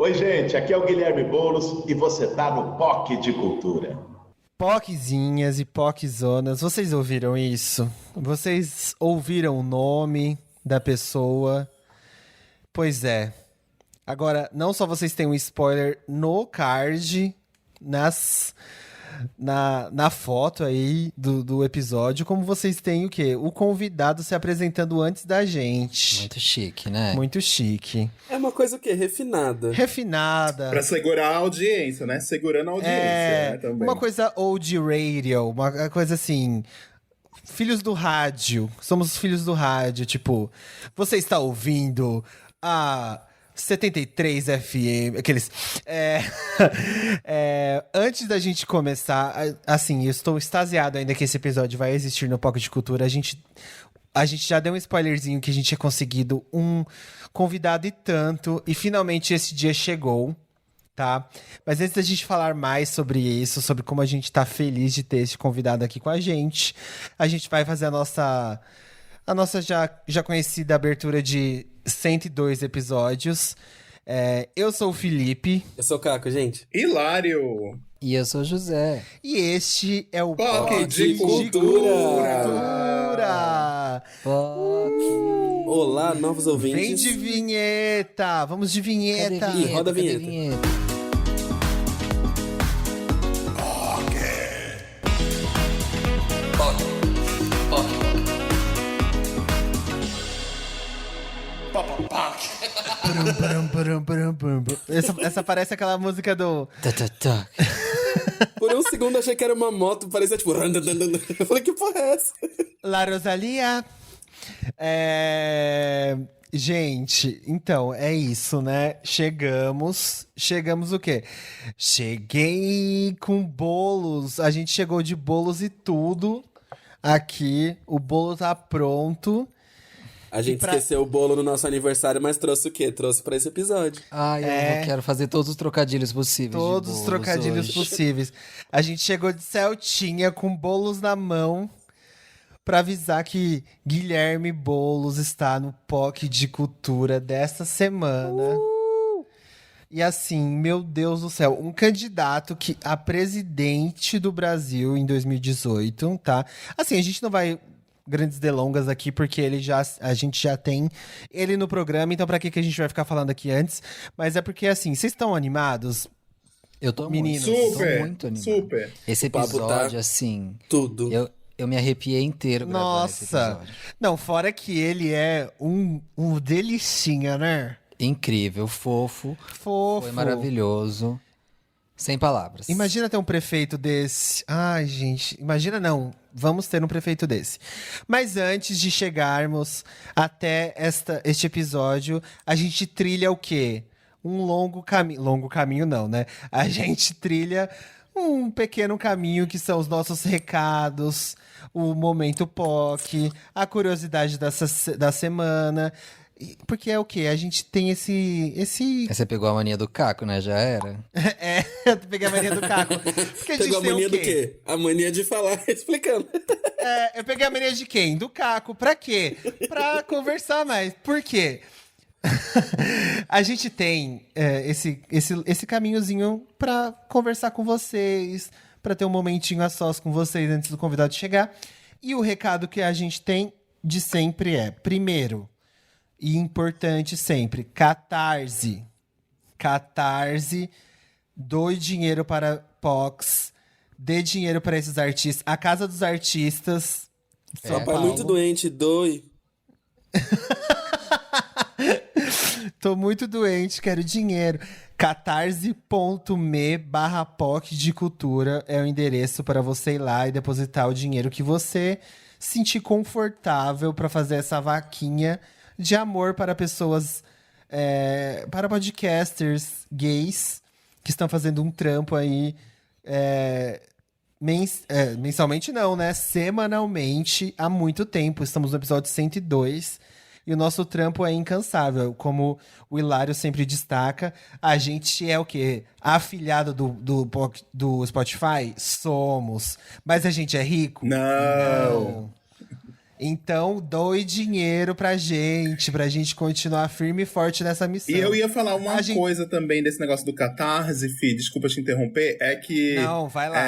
Oi, gente, aqui é o Guilherme Boulos e você tá no POC de Cultura. Poquezinhas e poquezonas, vocês ouviram isso? Vocês ouviram o nome da pessoa? Pois é. Agora, não só vocês têm um spoiler no card, na foto aí do episódio, como vocês têm o quê? O convidado se apresentando antes da gente. Muito chique, né? Muito chique. É uma coisa o quê? Refinada. Refinada. Pra segurar a audiência, né? Segurando a audiência, né? Também. Uma coisa old radio, uma coisa assim... Filhos do rádio, somos filhos do rádio, tipo... Você está ouvindo a 73 FM, aqueles... antes da gente começar, assim, eu estou extasiado ainda que esse episódio vai existir no Pocket de Cultura. A gente já deu um spoilerzinho que a gente tinha conseguido um convidado e tanto, e finalmente esse dia chegou, tá? Mas antes da gente falar mais sobre isso, sobre como a gente tá feliz de ter esse convidado aqui com a gente vai fazer a nossa já conhecida abertura de 102 episódios. Eu sou o Felipe. Eu sou o Caco, gente. Hilário! E eu sou o José. E este é o POC de Cultura. Olá, novos ouvintes. Vem de vinheta! Vamos de vinheta! Ih, roda a Cadê vinheta. Essa parece aquela música do... Tá. Por um segundo achei que era uma moto, parecia tipo... Eu falei, que porra é essa? La Rosalia. Gente, então, é isso, né? Chegamos o quê? Cheguei com bolos. A gente chegou de bolos e tudo aqui. O bolo tá pronto. A gente esqueceu o bolo no nosso aniversário, mas trouxe o quê? Trouxe pra esse episódio. Ai, eu quero fazer todos os trocadilhos possíveis. Todos os trocadilhos possíveis. A gente chegou de Celtinha com bolos na mão pra avisar que Guilherme Boulos está no POC de Cultura desta semana. E assim, meu Deus do céu, um candidato a presidente do Brasil em 2018, tá? Assim, a gente não vai grandes delongas aqui, porque a gente já tem ele no programa, então pra que a gente vai ficar falando aqui antes? Mas é porque, assim, vocês estão animados? Eu tô Meninos, muito, super, tô muito animado. super. Esse O papo episódio, tá assim... Tudo. Eu me arrepiei inteiro gravando esse Nossa! episódio. Não, fora que ele é um delicinha, né? Incrível, fofo. Fofo. Foi maravilhoso. Sem palavras. Imagina ter um prefeito desse. Ai, gente, imagina não. Vamos ter um prefeito desse. Mas antes de chegarmos até este episódio, a gente trilha o quê? Um longo caminho. Longo caminho não, né? A gente trilha um pequeno caminho que são os nossos recados, o momento POC, a curiosidade da semana. Porque é o quê? A gente tem esse... Você pegou a mania do Caco, né? Já era. Eu peguei a mania do Caco. Porque a gente Pegou a tem mania o do quê? quê? A mania de falar explicando. Eu peguei a mania de quem? Do Caco. Pra quê? Pra conversar mais. Por quê? A gente tem esse caminhozinho pra conversar com vocês, pra ter um momentinho a sós com vocês antes do convidado chegar. E o recado que a gente tem de sempre é, primeiro, e importante sempre, Catarse. Catarse, doe dinheiro para POCs, dê dinheiro para esses artistas. A Casa dos Artistas. Só pai muito doente, doe. Tô muito doente, quero dinheiro. catarse.me/POC de Cultura é o endereço para você ir lá e depositar o dinheiro que você sentir confortável para fazer essa vaquinha de amor para pessoas, para podcasters gays que estão fazendo um trampo aí mensalmente não, né? Semanalmente, há muito tempo. Estamos no episódio 102 e o nosso trampo é incansável. Como o Hilário sempre destaca, a gente é o quê? Afiliado do Spotify? Somos. Mas a gente é rico? Não. Então, doe dinheiro pra gente continuar firme e forte nessa missão. E eu ia falar uma coisa também desse negócio do Catarse, Fih, desculpa te interromper, é que... Não, vai lá.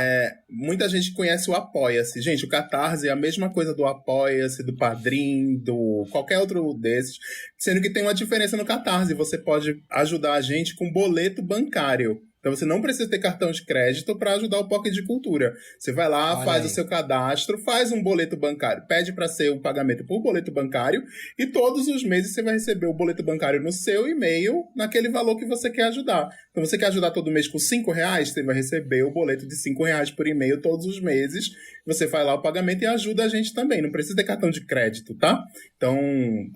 Muita gente conhece o Apoia-se. Gente, o Catarse é a mesma coisa do Apoia-se, do Padrim, do qualquer outro desses, sendo que tem uma diferença no Catarse. Você pode ajudar a gente com boleto bancário. Então você não precisa ter cartão de crédito para ajudar o Pocket de Cultura. Você vai lá, faz o seu cadastro, faz um boleto bancário, pede para ser um pagamento por boleto bancário e todos os meses você vai receber o boleto bancário no seu e-mail, naquele valor que você quer ajudar. Então você quer ajudar todo mês com R$5, você vai receber o boleto de R$5 por e-mail todos os meses. Você faz lá o pagamento e ajuda a gente também. Não precisa ter cartão de crédito, tá? Então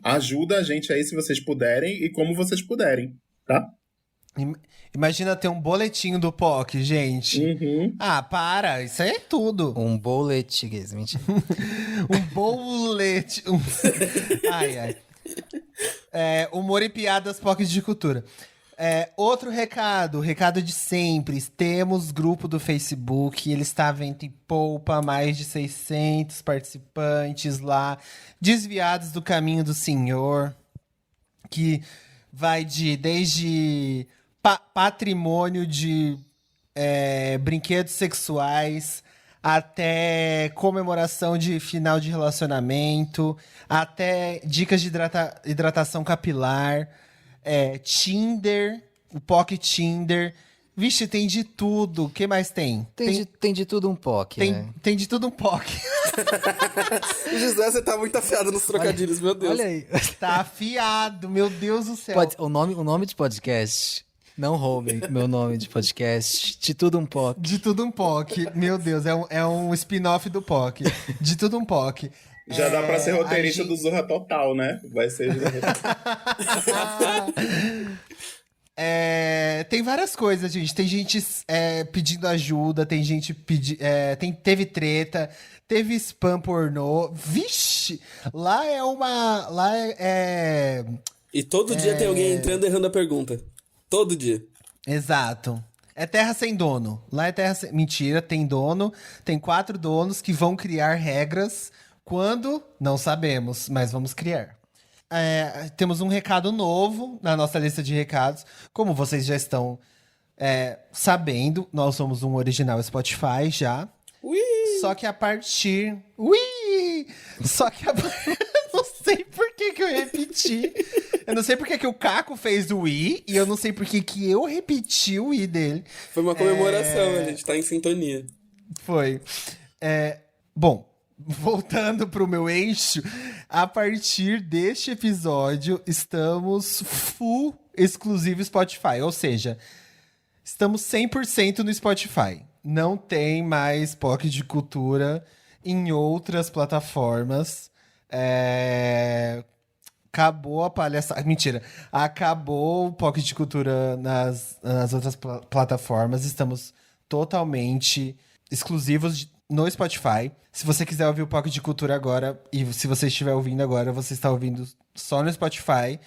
ajuda a gente aí se vocês puderem e como vocês puderem, tá? Imagina ter um boletinho do POC, gente. Uhum. Ah, para. Isso aí é tudo. Um bolete, mentira. Um bolete. Ai. Humor e piadas POC de cultura. Outro recado de sempre. Temos grupo do Facebook, ele está vendo em polpa, mais de 600 participantes lá, desviados do caminho do Senhor, que vai desde patrimônio de brinquedos sexuais, até comemoração de final de relacionamento, até dicas de hidratação capilar, Tinder, o Pocket Tinder. Vixe, tem de tudo. O que mais tem? Tem de tudo um POC, né? Tem de tudo um Poc. José, você tá muito afiado nos trocadilhos, meu Deus. Olha aí. Tá afiado, meu Deus do céu. O nome de podcast. Não roubem meu nome de podcast. De tudo um POC. De tudo um POC. Meu Deus, é um spin-off do POC. De tudo um POC. Já dá pra ser roteirista do Zorra Total, né? Vai ser... Tem várias coisas, gente. Tem gente pedindo ajuda, tem gente teve treta, teve spam pornô. Vixe! Lá é... E todo dia tem alguém entrando errando a pergunta. Todo dia. Exato. É terra sem dono. Lá é terra sem... Mentira, tem dono. Tem 4 donos que vão criar regras. Quando? Não sabemos, mas vamos criar. Temos um recado novo na nossa lista de recados. Como vocês já estão sabendo, nós somos um original Spotify já. Ui! Só que a partir... Ui! Só que a não sei por que eu repeti. Eu não sei por que o Caco fez o I. E eu não sei por que eu repeti o I dele. Foi uma comemoração, a gente tá em sintonia. Foi. Bom, voltando pro meu eixo, a partir deste episódio, estamos full exclusivo Spotify. Ou seja, estamos 100% no Spotify. Não tem mais POC de cultura em outras plataformas. Acabou a palhaçada. Mentira. Acabou o POC de cultura nas outras plataformas. Estamos totalmente exclusivos no Spotify. Se você quiser ouvir o POC de cultura agora, e se você estiver ouvindo agora, você está ouvindo só no Spotify,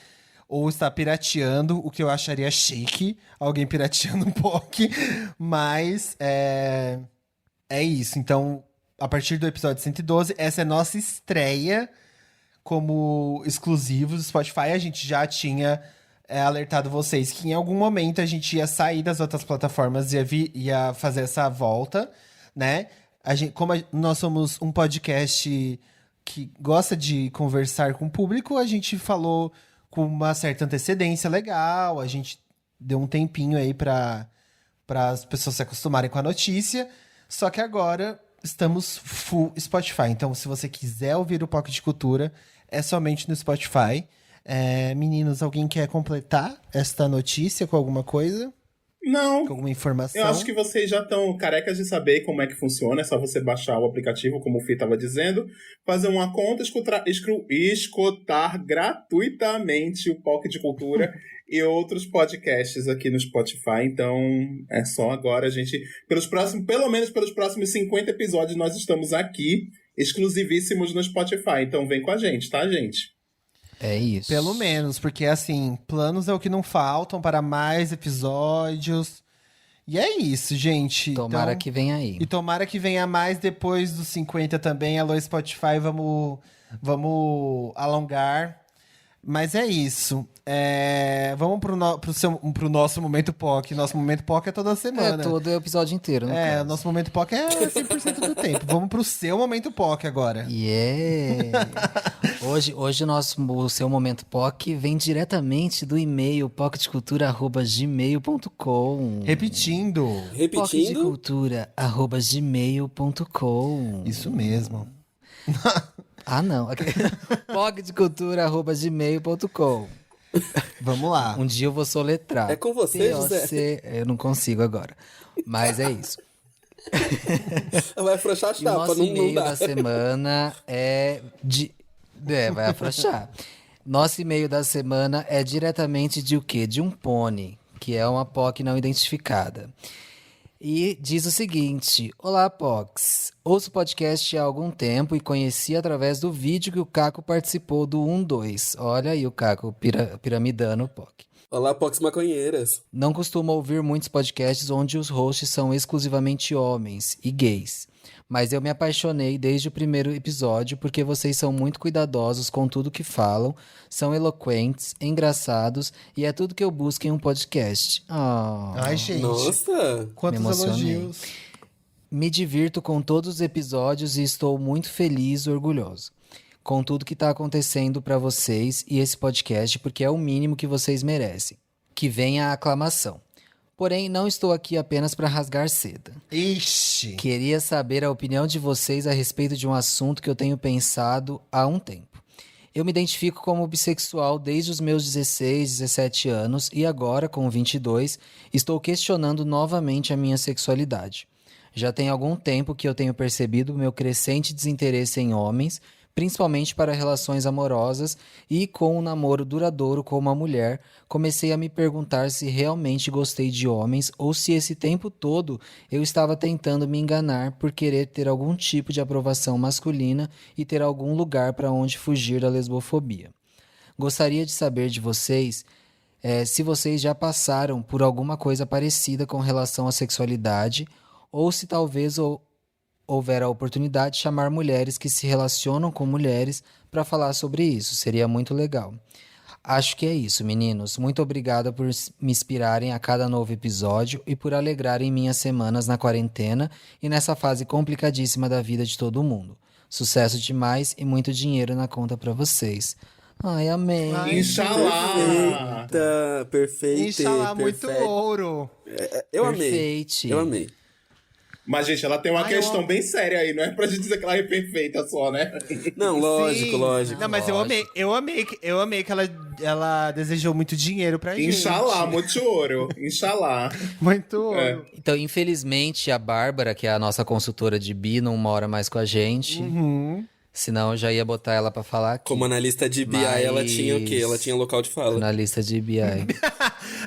ou está pirateando, o que eu acharia chique, alguém pirateando um POC. Mas é isso. Então, a partir do episódio 112, essa é nossa estreia como exclusivos do Spotify. A gente já tinha alertado vocês que em algum momento a gente ia sair das outras plataformas e ia fazer essa volta, né? Nós somos um podcast que gosta de conversar com o público, a gente falou com uma certa antecedência legal, a gente deu um tempinho aí para as pessoas se acostumarem com a notícia, só que agora estamos full Spotify. Então, se você quiser ouvir o POC de Cultura, é somente no Spotify. Meninos, alguém quer completar esta notícia com alguma coisa? Não. Com alguma informação? Eu acho que vocês já estão carecas de saber como é que funciona. É só você baixar o aplicativo, como o Fih estava dizendo, fazer uma conta, escutar gratuitamente o POC de Cultura e outros podcasts aqui no Spotify. Então, é só agora, gente. Pelo menos pelos próximos 50 episódios, nós estamos aqui, exclusivíssimos no Spotify. Então, vem com a gente, tá, gente? É isso. Pelo menos, porque assim, planos é o que não faltam para mais episódios. E é isso, gente. Tomara Então, que venha aí. E tomara que venha mais depois dos 50 também. Alô, Spotify, vamos alongar. Mas é isso. Vamos pro nosso Momento POC. Nosso Momento POC é toda semana. Todo o episódio inteiro, no O caso. nosso Momento POC é 100% do tempo. Vamos pro seu Momento POC agora. Yeah! Hoje o seu Momento POC vem diretamente do e-mail pocketcultura@gmail.com. Repetindo. Repetindo. pocketcultura@gmail.com. Isso mesmo. Ah, não. pocketcultura@gmail.com. Vamos lá. Um dia eu vou soletrar. É com você, José. POC. Eu não consigo agora. Mas é isso. Vai afrouxar a E o chapa, nosso não e-mail dá. da semana vai afrouxar. Nosso e-mail da semana é diretamente de o quê? De um pônei, que é uma POC não identificada. E diz o seguinte: Olá, POCs. Ouço o podcast há algum tempo e conheci através do vídeo que o Caco participou do 1-2. Olha aí o Caco piramidando o POC. Olá, Pox Maconheiras. Não costumo ouvir muitos podcasts onde os hosts são exclusivamente homens e gays. Mas eu me apaixonei desde o primeiro episódio porque vocês são muito cuidadosos com tudo que falam, são eloquentes, engraçados e é tudo que eu busco em um podcast. Ai, gente. Nossa. Quantos me emocionei. elogios. Me divirto com todos os episódios e estou muito feliz e orgulhoso com tudo que está acontecendo para vocês e esse podcast, porque é o mínimo que vocês merecem. Que venha a aclamação. Porém, não estou aqui apenas para rasgar seda. Ixi. Queria saber a opinião de vocês a respeito de um assunto que eu tenho pensado há um tempo. Eu me identifico como bissexual desde os meus 16, 17 anos e agora, com 22, estou questionando novamente a minha sexualidade. Já tem algum tempo que eu tenho percebido o meu crescente desinteresse em homens, principalmente para relações amorosas, e com um namoro duradouro com uma mulher, comecei a me perguntar se realmente gostei de homens ou se esse tempo todo eu estava tentando me enganar por querer ter algum tipo de aprovação masculina e ter algum lugar para onde fugir da lesbofobia. Gostaria de saber de vocês se vocês já passaram por alguma coisa parecida com relação à sexualidade ou se talvez houver a oportunidade de chamar mulheres que se relacionam com mulheres para falar sobre isso. Seria muito legal. Acho que é isso, meninos. Muito obrigada por me inspirarem a cada novo episódio e por alegrarem minhas semanas na quarentena e nessa fase complicadíssima da vida de todo mundo. Sucesso demais e muito dinheiro na conta para vocês. Ai, amei. Inxalá! Perfeita. Inxalá, muito ouro. Eu amei. Perfeite. Eu amei. Mas, gente, ela tem uma questão bem séria aí, não é pra gente dizer que ela é perfeita só, né? Não, lógico, Sim. lógico. Não, mas eu amei que ela desejou muito dinheiro pra gente. Inxalá, muito ouro. Inxalá. Muito ouro. Então, infelizmente, a Bárbara, que é a nossa consultora de bi, não mora mais com a gente. Uhum. Senão eu já ia botar ela pra falar aqui. Como analista de BI, ela tinha o quê? Ela tinha local de fala. Na lista de BI.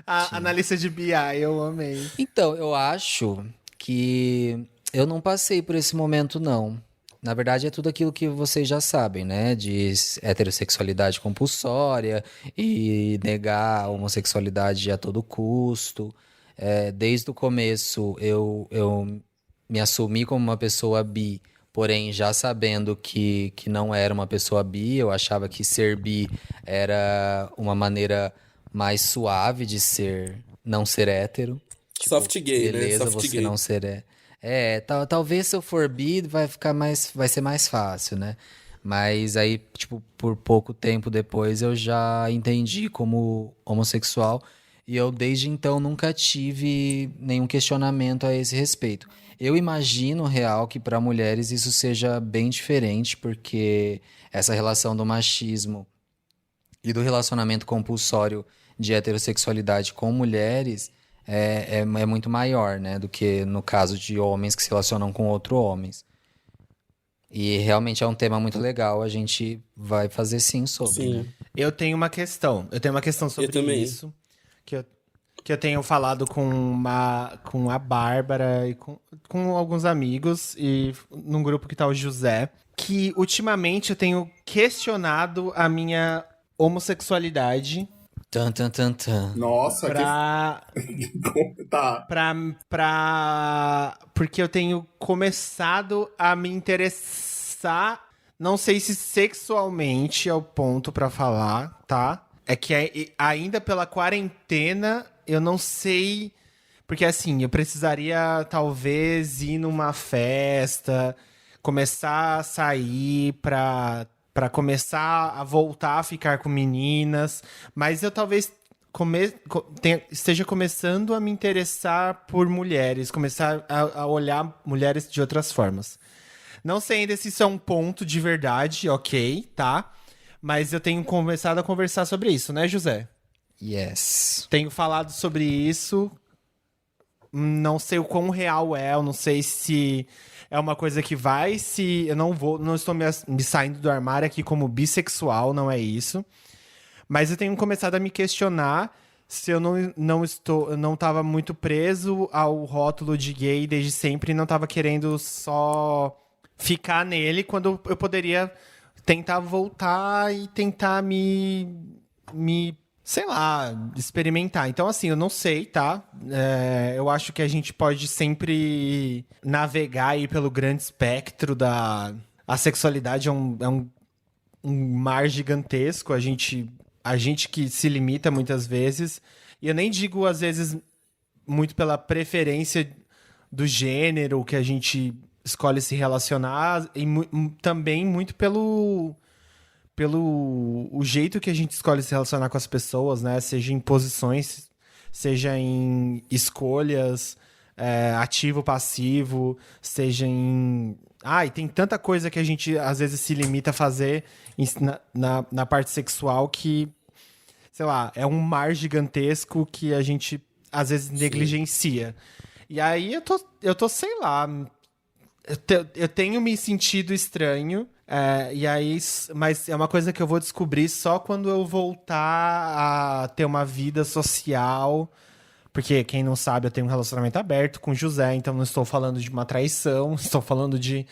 A analista de BI, eu amei. Então, eu acho que eu não passei por esse momento, não. Na verdade, é tudo aquilo que vocês já sabem, né? De heterossexualidade compulsória e negar a homossexualidade a todo custo. Desde o começo, eu me assumi como uma pessoa bi, porém já sabendo que não era uma pessoa bi. Eu achava que ser bi era uma maneira mais suave de não ser hétero. Tipo, Soft gay, beleza, né? Soft você gay. não ser talvez se eu for bi vai ser mais fácil, né? Mas aí, tipo, por pouco tempo depois eu já entendi como homossexual e eu desde então nunca tive nenhum questionamento a esse respeito. Eu imagino, real, que para mulheres isso seja bem diferente, porque essa relação do machismo e do relacionamento compulsório de heterossexualidade com mulheres é muito maior, né, do que no caso de homens que se relacionam com outros homens. E realmente é um tema muito legal, a gente vai fazer sim sobre. Sim. Né? Eu tenho uma questão sobre também. isso. Que eu tenho falado com a Bárbara e com alguns amigos e num grupo que tá o José. Que ultimamente eu tenho questionado a minha homossexualidade Tan, tan, tan, tan. Nossa, Pra, que... Tá. porque eu tenho começado a me interessar, não sei se sexualmente é o ponto pra falar, tá? É que ainda pela quarentena, eu não sei... Porque assim, eu precisaria talvez ir numa festa, começar a sair pra começar a voltar a ficar com meninas, mas eu talvez esteja começando a me interessar por mulheres, começar a olhar mulheres de outras formas. Não sei ainda se isso é um ponto de verdade, ok, tá? Mas eu tenho começado a conversar sobre isso, né, José? Yes. Tenho falado sobre isso. Não sei o quão real é, eu não sei se é uma coisa que vai, se eu não estou me saindo do armário aqui como bissexual, não é isso. Mas eu tenho começado a me questionar se eu não estava muito preso ao rótulo de gay desde sempre e não estava querendo só ficar nele quando eu poderia tentar voltar e tentar me sei lá, experimentar. Então, assim, eu não sei, tá? Eu acho que a gente pode sempre navegar aí pelo grande espectro da... A sexualidade é um mar gigantesco. A gente que se limita muitas vezes. E eu nem digo, às vezes, muito pela preferência do gênero que a gente escolhe se relacionar. E também muito pelo o jeito que a gente escolhe se relacionar com as pessoas, né? Seja em posições, seja em escolhas, ativo, passivo, seja em... e tem tanta coisa que a gente, às vezes, se limita a fazer na parte sexual que, sei lá, é um mar gigantesco que a gente, às vezes, negligencia. E aí eu tô sei lá... Eu tenho me sentido estranho, mas é uma coisa que eu vou descobrir só quando eu voltar a ter uma vida social. Porque, quem não sabe, eu tenho um relacionamento aberto com o José, então não estou falando de uma traição, estou falando de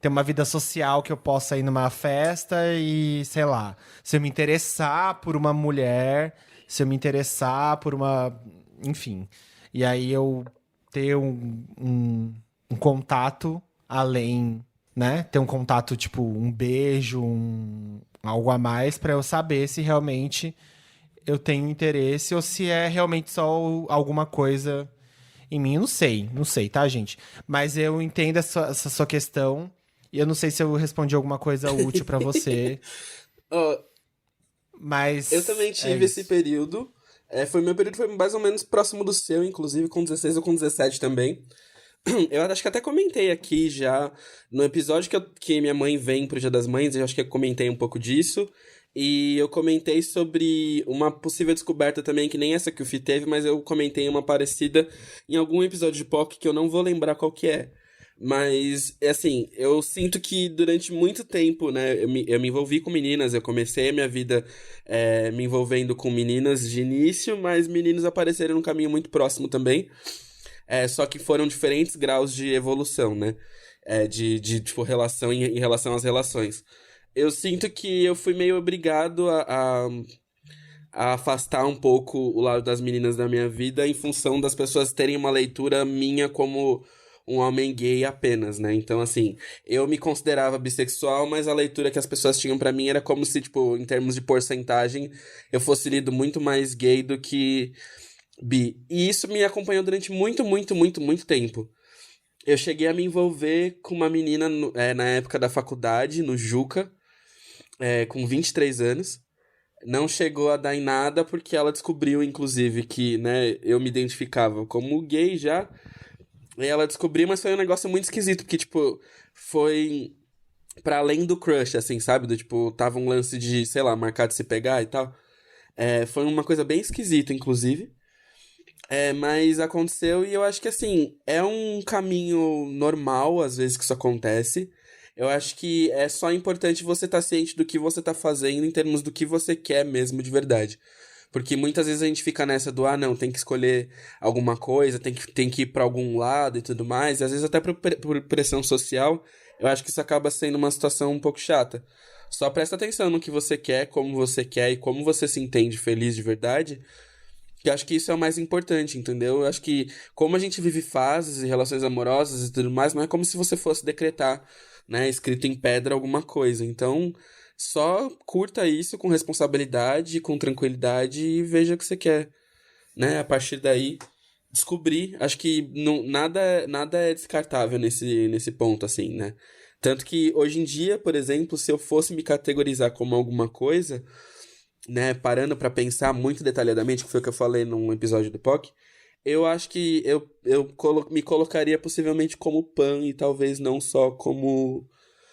ter uma vida social que eu possa ir numa festa e, sei lá, se eu me interessar por uma mulher, se eu me interessar por uma... Enfim. E aí eu ter um contato além, né? Ter um contato, tipo, um beijo, algo a mais, pra eu saber se realmente eu tenho interesse ou se é realmente só alguma coisa em mim. Eu não sei, tá, gente? Mas eu entendo essa sua questão e eu não sei se eu respondi alguma coisa útil pra você. Mas eu também tive esse período. Meu período foi mais ou menos próximo do seu, inclusive com 16 ou com 17 também. Eu acho que até comentei aqui já no episódio que minha mãe vem pro Dia das Mães, eu acho que eu comentei um pouco disso. E eu comentei sobre uma possível descoberta também, que nem essa que o Fih teve, mas eu comentei uma parecida em algum episódio de POC que eu não vou lembrar qual que é. Mas, assim, eu sinto que durante muito tempo, né, eu me envolvi com meninas, eu comecei a minha vida me envolvendo com meninas de início, mas meninos apareceram num caminho muito próximo também. Só que foram diferentes graus de evolução, né? Tipo, relação em relação às relações. Eu sinto que eu fui meio obrigado a afastar um pouco o lado das meninas da minha vida em função das pessoas terem uma leitura minha como um homem gay apenas, né? Então, assim, eu me considerava bissexual, mas a leitura que as pessoas tinham pra mim era como se, tipo, em termos de porcentagem, eu fosse lido muito mais gay do que... bi. E isso me acompanhou durante muito, muito, muito, muito tempo. Eu cheguei a me envolver com uma menina na época da faculdade, no Juca, com 23 anos. Não chegou a dar em nada porque ela descobriu, inclusive, que, né, eu me identificava como gay já. E ela descobriu, mas foi um negócio muito esquisito, porque, tipo, foi pra além do crush, assim, sabe? Do tipo, tava um lance de, sei lá, marcar de se pegar e tal. Foi uma coisa bem esquisita, inclusive. Mas aconteceu e eu acho que, assim, é um caminho normal, às vezes, que isso acontece. Eu acho que é só importante você estar ciente do que você tá fazendo em termos do que você quer mesmo de verdade. Porque muitas vezes a gente fica nessa do, não, tem que escolher alguma coisa, tem que ir pra algum lado e tudo mais. E às vezes até por pressão social, eu acho que isso acaba sendo uma situação um pouco chata. Só presta atenção no que você quer, como você quer e como você se entende feliz de verdade, que eu acho que isso é o mais importante, entendeu? Eu acho que como a gente vive fases e relações amorosas e tudo mais, não é como se você fosse decretar, né, escrito em pedra alguma coisa. Então, só curta isso com responsabilidade, com tranquilidade e veja o que você quer, né? A partir daí, descobrir. Acho que nada é descartável nesse ponto, assim, né? Tanto que hoje em dia, por exemplo, se eu fosse me categorizar como alguma coisa, né, parando pra pensar muito detalhadamente, que foi o que eu falei num episódio do POC, eu acho que me colocaria possivelmente como pan e talvez não só como...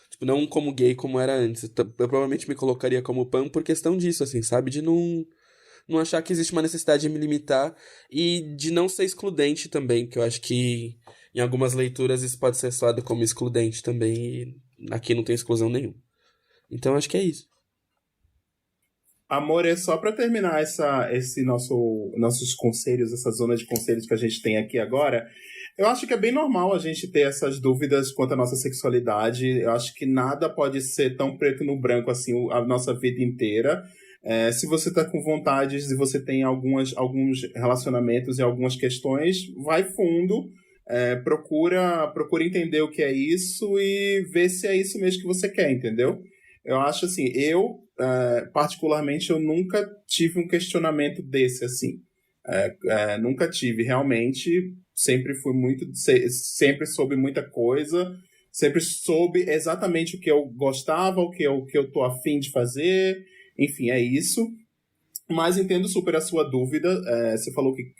Tipo, não como gay como era antes. Eu provavelmente me colocaria como pan por questão disso, assim, sabe? De não achar que existe uma necessidade de me limitar e de não ser excludente também, que eu acho que em algumas leituras isso pode ser soado como excludente também e aqui não tem exclusão nenhuma. Então acho que é isso. Amor, é só para terminar esse nossos conselhos, essa zona de conselhos que a gente tem aqui agora. Eu acho que é bem normal a gente ter essas dúvidas quanto à nossa sexualidade. Eu acho que nada pode ser tão preto no branco assim a nossa vida inteira. Se você tá com vontades e você tem alguns relacionamentos e algumas questões, vai fundo. Procura entender o que é isso e ver se é isso mesmo que você quer, entendeu? Eu acho assim, particularmente, eu nunca tive um questionamento desse, assim. Nunca tive, realmente. Sempre soube muita coisa. Sempre soube exatamente o que eu gostava, o que eu tô afim de fazer. Enfim, é isso. Mas entendo super a sua dúvida. Você falou que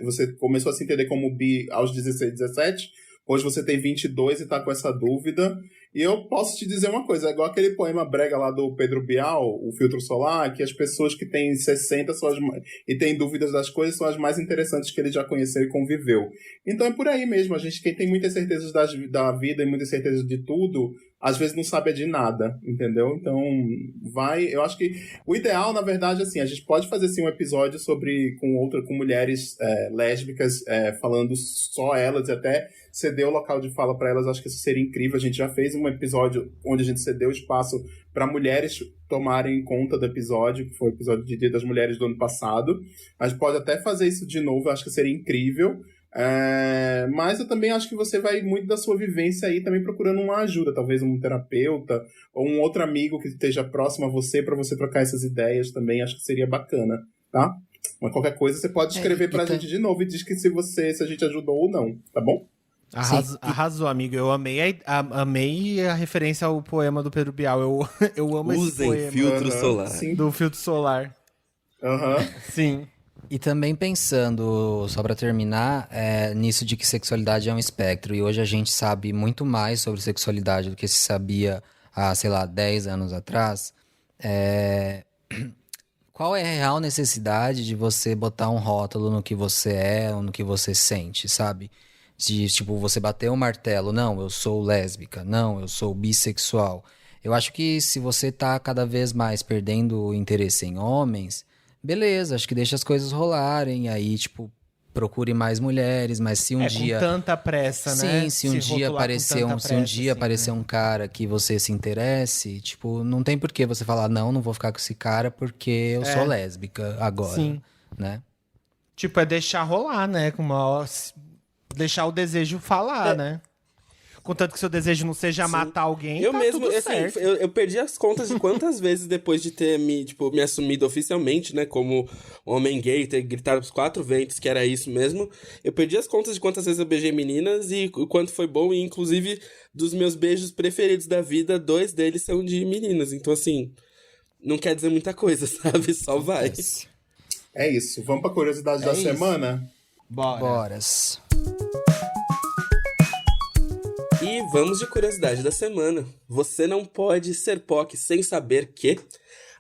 você começou a se entender como bi aos 16, 17. Hoje você tem 22 e tá com essa dúvida. E eu posso te dizer uma coisa, é igual aquele poema brega lá do Pedro Bial, O Filtro Solar, que as pessoas que têm 60 e têm dúvidas das coisas são as mais interessantes que ele já conheceu e conviveu. Então é por aí mesmo, quem tem muitas certezas da vida e muitas certezas de tudo, às vezes não sabe de nada, entendeu? Então, eu acho que o ideal, na verdade, assim, a gente pode fazer assim, um episódio com mulheres lésbicas, falando só elas, e até ceder o local de fala para elas, acho que isso seria incrível. A gente já fez um episódio onde a gente cedeu espaço para mulheres tomarem conta do episódio, que foi o episódio de Dia das Mulheres do ano passado. A gente pode até fazer isso de novo, acho que seria incrível. Mas eu também acho que você vai muito da sua vivência aí também procurando uma ajuda, talvez um terapeuta ou um outro amigo que esteja próximo a você para você trocar essas ideias também, acho que seria bacana, tá? Mas qualquer coisa você pode escrever pra gente de novo e diz que se a gente ajudou ou não, tá bom? Arrasou, amigo. Eu amei a referência ao poema do Pedro Bial. Eu amo esse poema. Usem filtro solar. Sim. Do filtro solar. Sim. E também pensando, só pra terminar, nisso de que sexualidade é um espectro. E hoje a gente sabe muito mais sobre sexualidade do que se sabia há, 10 anos atrás. Qual é a real necessidade de você botar um rótulo no que você é ou no que você sente, sabe? De, você bater um martelo, não, eu sou lésbica, não, eu sou bissexual. Eu acho que se você tá cada vez mais perdendo o interesse em homens, beleza, acho que deixa as coisas rolarem, aí, procure mais mulheres, mas se um dia... com tanta pressa, né? Sim, se um dia aparecer um cara que você se interesse, não tem por que você falar, não vou ficar com esse cara porque eu sou lésbica agora, Sim. né? É deixar rolar, né? Deixar o desejo falar, né? Contanto que seu desejo não seja matar alguém, eu tá mesmo, tudo assim, certo. eu perdi as contas de quantas vezes depois de ter me assumido oficialmente, né, como homem gay, ter gritado pros 4 ventos que era isso mesmo, eu perdi as contas de quantas vezes eu beijei meninas e o quanto foi bom, e inclusive dos meus beijos preferidos da vida, 2 deles são de meninas, então assim, não quer dizer muita coisa, sabe? Só vai. É isso, vamos pra curiosidade da semana? Boras. E vamos de curiosidade da semana. Você não pode ser POC sem saber que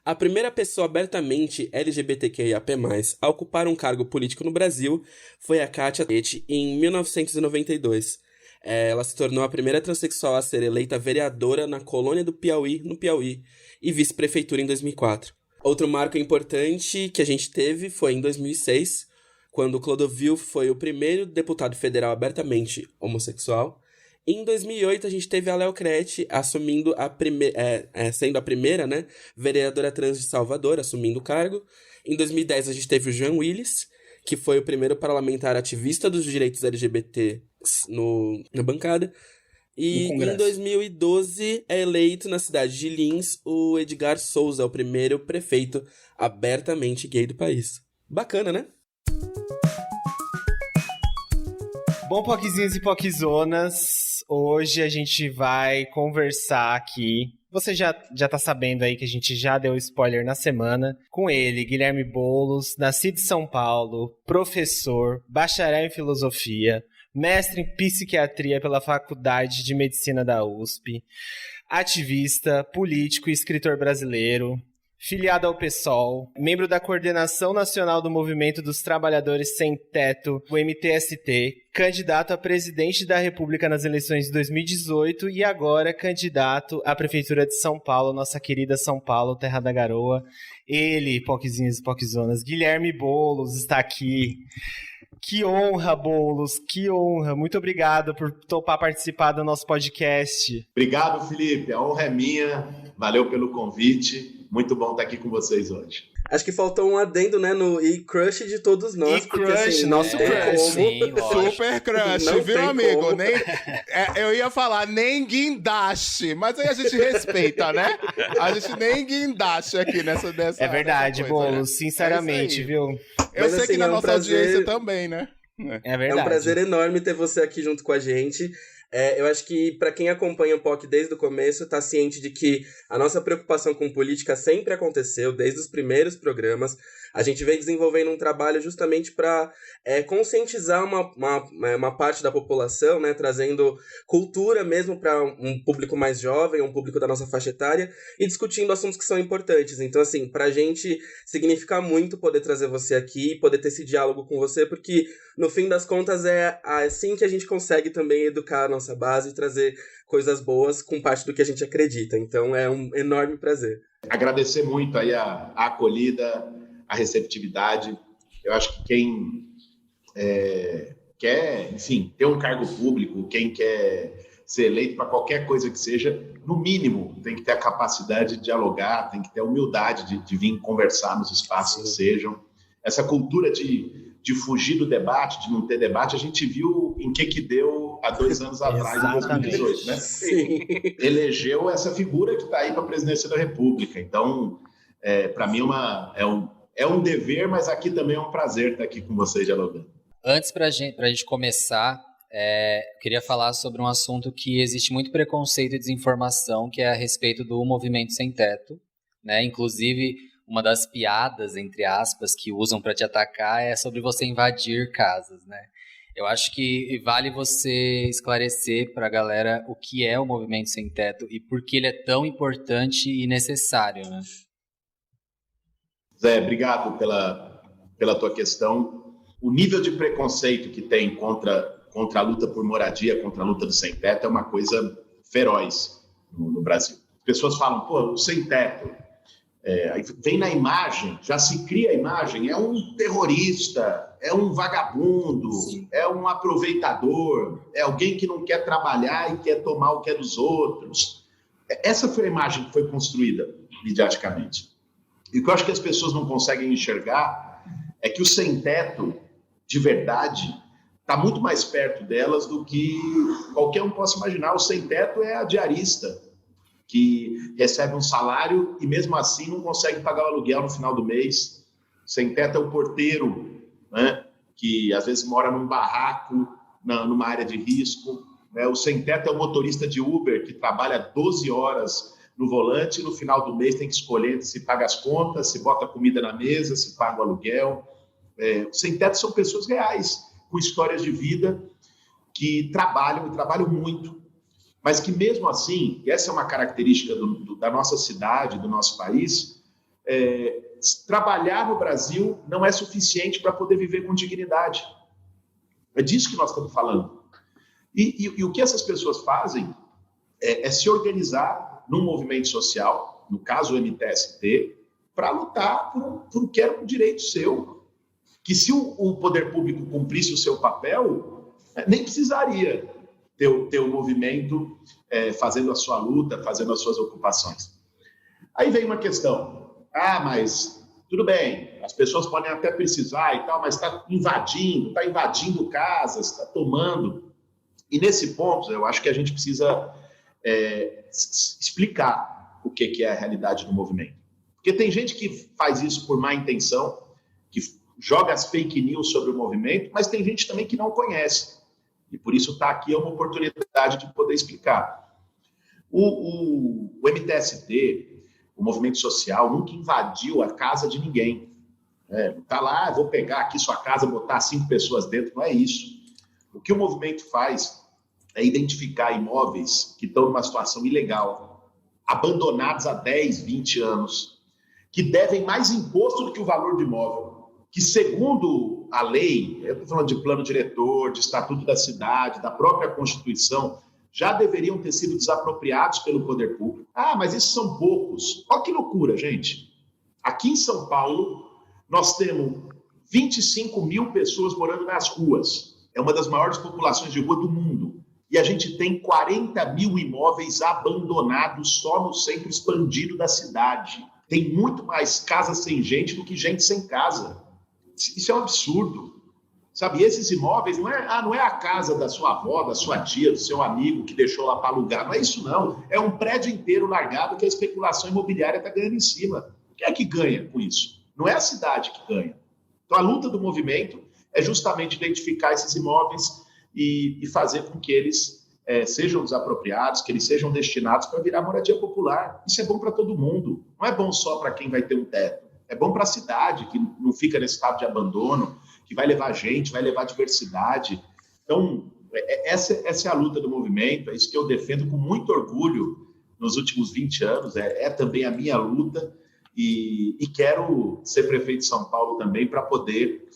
a primeira pessoa abertamente LGBTQIAP+, a ocupar um cargo político no Brasil foi a Kátia Leite em 1992. Ela se tornou a primeira transexual a ser eleita vereadora na colônia do Piauí, no Piauí, e vice-prefeitura em 2004. Outro marco importante que a gente teve foi em 2006, quando o Clodovil foi o primeiro deputado federal abertamente homossexual. Em 2008, a gente teve a Léo Crete assumindo sendo a primeira, né, vereadora trans de Salvador, assumindo o cargo. Em 2010, a gente teve o Jean Willis, que foi o primeiro parlamentar ativista dos direitos LGBT na bancada. E em 2012, é eleito na cidade de Lins o Edgar Souza, o primeiro prefeito abertamente gay do país. Bacana, né? Bom, Poquezinhos e Poquezonas, hoje a gente vai conversar aqui. Você já tá sabendo aí que a gente já deu spoiler na semana. Com ele, Guilherme Boulos, nascido em São Paulo, professor, bacharel em filosofia, mestre em psiquiatria pela Faculdade de Medicina da USP, ativista, político e escritor brasileiro, filiado ao PSOL, membro da Coordenação Nacional do Movimento dos Trabalhadores Sem Teto, o MTST, candidato a presidente da República nas eleições de 2018 e agora candidato à Prefeitura de São Paulo, nossa querida São Paulo, terra da garoa. Ele, Poquezinhos e Poquezonas, Guilherme Boulos está aqui. Que honra, Boulos, que honra. Muito obrigado por topar participar do nosso podcast. Obrigado, Felipe. A honra é minha. Valeu pelo convite. Muito bom estar aqui com vocês hoje. Acho que faltou um adendo, né, no crush de todos nós. Crush, assim, nosso crush. Sim, super crush, Não viu, tem amigo? como. Eu ia falar nem guindaste, mas aí a gente respeita, né? A gente nem guindaste aqui nessa É verdade, nessa coisa, Boulos, né? sinceramente, É viu? Eu Mas, sei assim, que na é um nossa prazer. audiência também, né? É verdade. É um prazer enorme ter você aqui junto com a gente. Eu acho que para quem acompanha o POC desde o começo, está ciente de que a nossa preocupação com política sempre aconteceu, desde os primeiros programas. A gente vem desenvolvendo um trabalho justamente para conscientizar uma parte da população, né, trazendo cultura mesmo para um público mais jovem, um público da nossa faixa etária, e discutindo assuntos que são importantes. Então, assim, para a gente significa muito poder trazer você aqui, poder ter esse diálogo com você, porque, no fim das contas, é assim que a gente consegue também educar a nossa base e trazer coisas boas com parte do que a gente acredita. Então, é um enorme prazer. Agradecer muito aí a acolhida, a receptividade. Eu acho que quem quer, enfim, ter um cargo público, quem quer ser eleito para qualquer coisa que seja, no mínimo, tem que ter a capacidade de dialogar, tem que ter a humildade de vir conversar nos espaços que sejam. Essa cultura de fugir do debate, de não ter debate, a gente viu em que deu há 2 anos atrás, em 2018, né? Sim. Elegeu essa figura que está aí para a presidência da República. Então, para mim, é um dever, mas aqui também é um prazer estar aqui com vocês dialogando. Antes, pra gente começar, eu queria falar sobre um assunto que existe muito preconceito e desinformação, que é a respeito do movimento sem teto, né? Inclusive, uma das piadas, entre aspas, que usam para te atacar é sobre você invadir casas, né? Eu acho que vale você esclarecer para a galera o que é o movimento sem teto e por que ele é tão importante e necessário, né? Zé, obrigado pela tua questão. O nível de preconceito que tem contra a luta por moradia, contra a luta do sem-teto, é uma coisa feroz no Brasil. As pessoas falam, pô, o sem-teto, aí vem na imagem, já se cria a imagem, é um terrorista, é um vagabundo, é um aproveitador, é alguém que não quer trabalhar e quer tomar o que é dos outros. Essa foi a imagem que foi construída midiaticamente. E o que eu acho que as pessoas não conseguem enxergar é que o sem-teto, de verdade, está muito mais perto delas do que qualquer um possa imaginar. O sem-teto é a diarista, que recebe um salário e mesmo assim não consegue pagar o aluguel no final do mês. O sem-teto é o porteiro, né, que às vezes mora num barraco, numa área de risco. Né? O sem-teto é o motorista de Uber, que trabalha 12 horas no volante e no final do mês tem que escolher se paga as contas, se bota comida na mesa, se paga o aluguel. Sem-teto são pessoas reais, com histórias de vida, que trabalham e trabalham muito, mas que mesmo assim, e essa é uma característica da nossa cidade, do nosso país, trabalhar no Brasil não é suficiente para poder viver com dignidade. É disso que nós estamos falando. E o que essas pessoas fazem é se organizar num movimento social, no caso o MTST, para lutar por um que era um direito seu. Que se o poder público cumprisse o seu papel, nem precisaria ter o movimento fazendo a sua luta, fazendo as suas ocupações. Aí vem uma questão. Mas tudo bem, as pessoas podem até precisar e tal, mas está invadindo casas, está tomando. E nesse ponto, eu acho que a gente precisa explicar o que é a realidade do movimento. Porque tem gente que faz isso por má intenção, que joga as fake news sobre o movimento, mas tem gente também que não conhece. E por isso está aqui uma oportunidade de poder explicar. O MTST, o movimento social, nunca invadiu a casa de ninguém. Não está lá, vou pegar aqui sua casa, botar 5 pessoas dentro, não é isso. O que o movimento faz é identificar imóveis que estão numa situação ilegal, abandonados há 10, 20 anos, que devem mais imposto do que o valor do imóvel, que segundo a lei, eu estou falando de plano diretor, de estatuto da cidade, da própria Constituição, já deveriam ter sido desapropriados pelo poder público. Mas esses são poucos. Olha que loucura, gente. Aqui em São Paulo, nós temos 25 mil pessoas morando nas ruas. É uma das maiores populações de rua do mundo. E a gente tem 40 mil imóveis abandonados só no centro expandido da cidade. Tem muito mais casas sem gente do que gente sem casa. Isso é um absurdo. Sabe, esses imóveis não é a casa da sua avó, da sua tia, do seu amigo que deixou lá para alugar. Não é isso, não. É um prédio inteiro largado que a especulação imobiliária está ganhando em cima. Quem é que ganha com isso? Não é a cidade que ganha. Então, a luta do movimento é justamente identificar esses imóveis e fazer com que eles sejam desapropriados, que eles sejam destinados para virar moradia popular. Isso é bom para todo mundo. Não é bom só para quem vai ter um teto. É bom para a cidade, que não fica nesse estado de abandono, que vai levar gente, vai levar diversidade. Então, essa é a luta do movimento, é isso que eu defendo com muito orgulho nos últimos 20 anos, é também a minha luta, e quero ser prefeito de São Paulo também para poder,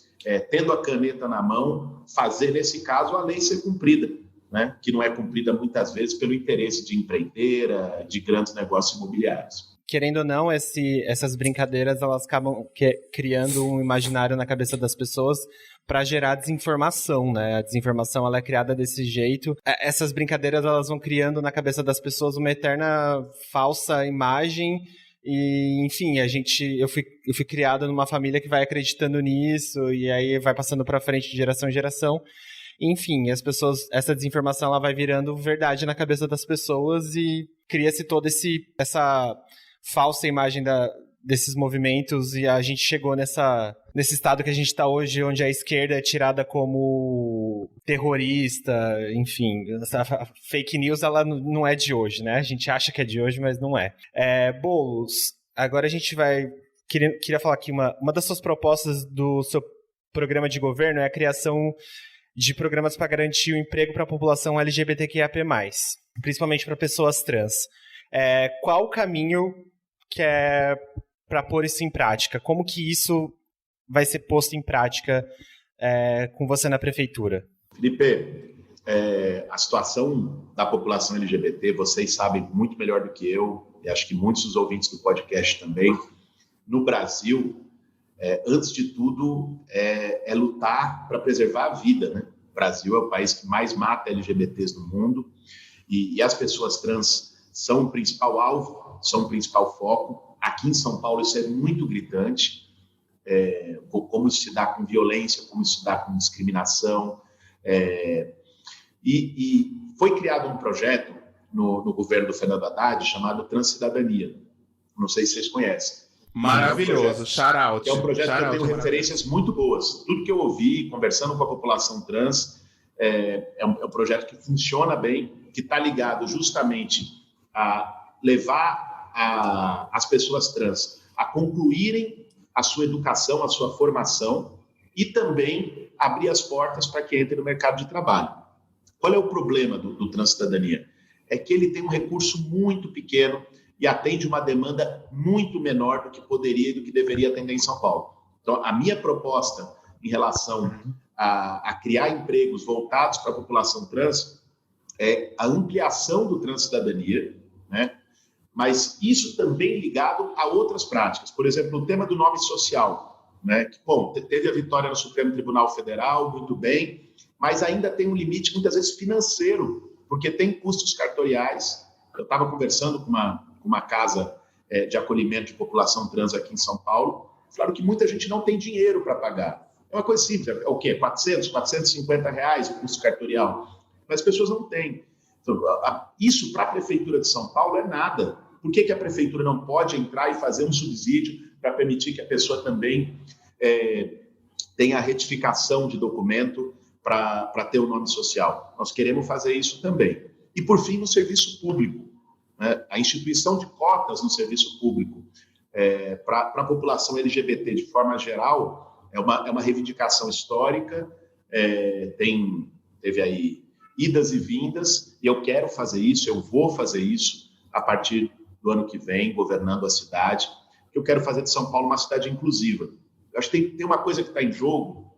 tendo a caneta na mão, fazer, nesse caso, a lei ser cumprida, né? Que não é cumprida muitas vezes pelo interesse de empreiteira, de grandes negócios imobiliários. Querendo ou não, essas brincadeiras elas acabam criando um imaginário na cabeça das pessoas para gerar desinformação, né? A desinformação ela é criada desse jeito. Essas brincadeiras elas vão criando na cabeça das pessoas uma eterna falsa imagem e, enfim, eu fui criado numa família que vai acreditando nisso e aí vai passando para frente de geração em geração. Enfim, essa desinformação ela vai virando verdade na cabeça das pessoas e cria-se toda essa falsa imagem desses movimentos e a gente chegou nesse estado que a gente está hoje, onde a esquerda é tirada como terrorista, enfim, essa fake news ela não é de hoje, né? A gente acha que é de hoje, mas não é. Boulos, agora a gente queria falar aqui, uma das suas propostas do seu programa de governo é a criação de programas para garantir o emprego para a população LGBTQIAP+, principalmente para pessoas trans. Qual o caminho que é para pôr isso em prática? Como que isso vai ser posto em prática com você na prefeitura? Felipe, a situação da população LGBT, vocês sabem muito melhor do que eu, e acho que muitos dos ouvintes do podcast também. No Brasil, antes de tudo, é lutar para preservar a vida, né? O Brasil é o país que mais mata LGBTs no mundo, e as pessoas trans são o principal alvo, são o principal foco. Aqui em São Paulo isso é muito gritante, como isso se dá com violência, como isso se dá com discriminação. E foi criado um projeto no governo do Fernando Haddad chamado Transcidadania. Não sei se vocês conhecem. Maravilhoso, shout-out. É um projeto que eu tenho referências muito boas. Tudo que eu ouvi, conversando com a população trans, é um projeto que funciona bem, que está ligado justamente a levar as pessoas trans a concluírem a sua educação, a sua formação e também abrir as portas para que entrem no mercado de trabalho. Qual é o problema do Transcidadania? É que ele tem um recurso muito pequeno e atende uma demanda muito menor do que poderia e do que deveria atender em São Paulo. Então, a minha proposta em relação a criar empregos voltados para a população trans é a ampliação do Transcidadania, né? Mas isso também ligado a outras práticas. Por exemplo, o tema do nome social, né? Que, bom, teve a vitória no Supremo Tribunal Federal, muito bem, mas ainda tem um limite, muitas vezes, financeiro porque tem custos cartoriais. Eu estava conversando com uma casa de acolhimento de população trans aqui em São Paulo, falaram que muita gente não tem dinheiro para pagar. É uma coisa simples, é o quê? 400, 450 reais o custo cartorial. Mas as pessoas não têm. Então, isso para a Prefeitura de São Paulo é nada. Por que a Prefeitura não pode entrar e fazer um subsídio para permitir que a pessoa também tenha a retificação de documento para ter o nome social? Nós queremos fazer isso também. E, por fim, no serviço público, né? A instituição de cotas no serviço público para a população LGBT de forma geral é uma reivindicação histórica, teve aí idas e vindas, e eu quero fazer isso, eu vou fazer isso a partir do ano que vem, governando a cidade, que eu quero fazer de São Paulo uma cidade inclusiva. Eu acho que tem uma coisa que está em jogo,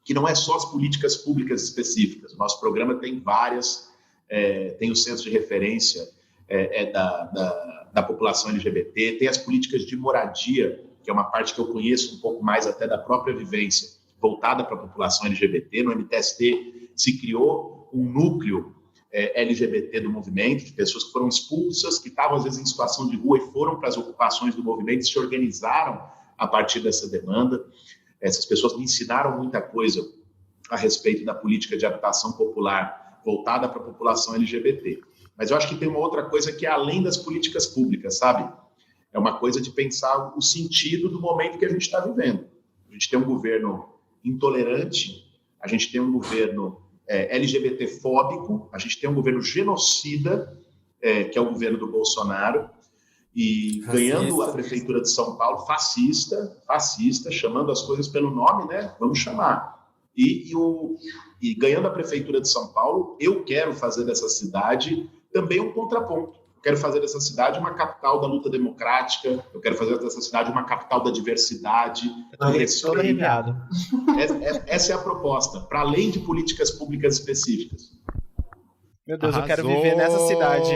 que não é só as políticas públicas específicas. O nosso programa tem várias, tem o centro de referência da população LGBT, tem as políticas de moradia, que é uma parte que eu conheço um pouco mais até da própria vivência, voltada para a população LGBT. No MTST se criou um núcleo LGBT do movimento, de pessoas que foram expulsas, que estavam às vezes em situação de rua e foram para as ocupações do movimento e se organizaram a partir dessa demanda. Essas pessoas me ensinaram muita coisa a respeito da política de habitação popular voltada para a população LGBT. Mas eu acho que tem uma outra coisa que é além das políticas públicas, sabe? É uma coisa de pensar o sentido do momento que a gente está vivendo. A gente tem um governo intolerante, a gente tem um governo LGBT-fóbico, a gente tem um governo genocida, que é o governo do Bolsonaro, e ganhando a Prefeitura de São Paulo, fascista, chamando as coisas pelo nome, né? Vamos chamar. E ganhando a Prefeitura de São Paulo, eu quero fazer dessa cidade também um contraponto. Eu quero fazer dessa cidade uma capital da luta democrática, eu quero fazer dessa cidade uma capital da diversidade, do respeito. Essa é a proposta, para além de políticas públicas específicas. Meu Deus, Arrasou! Eu quero viver nessa cidade.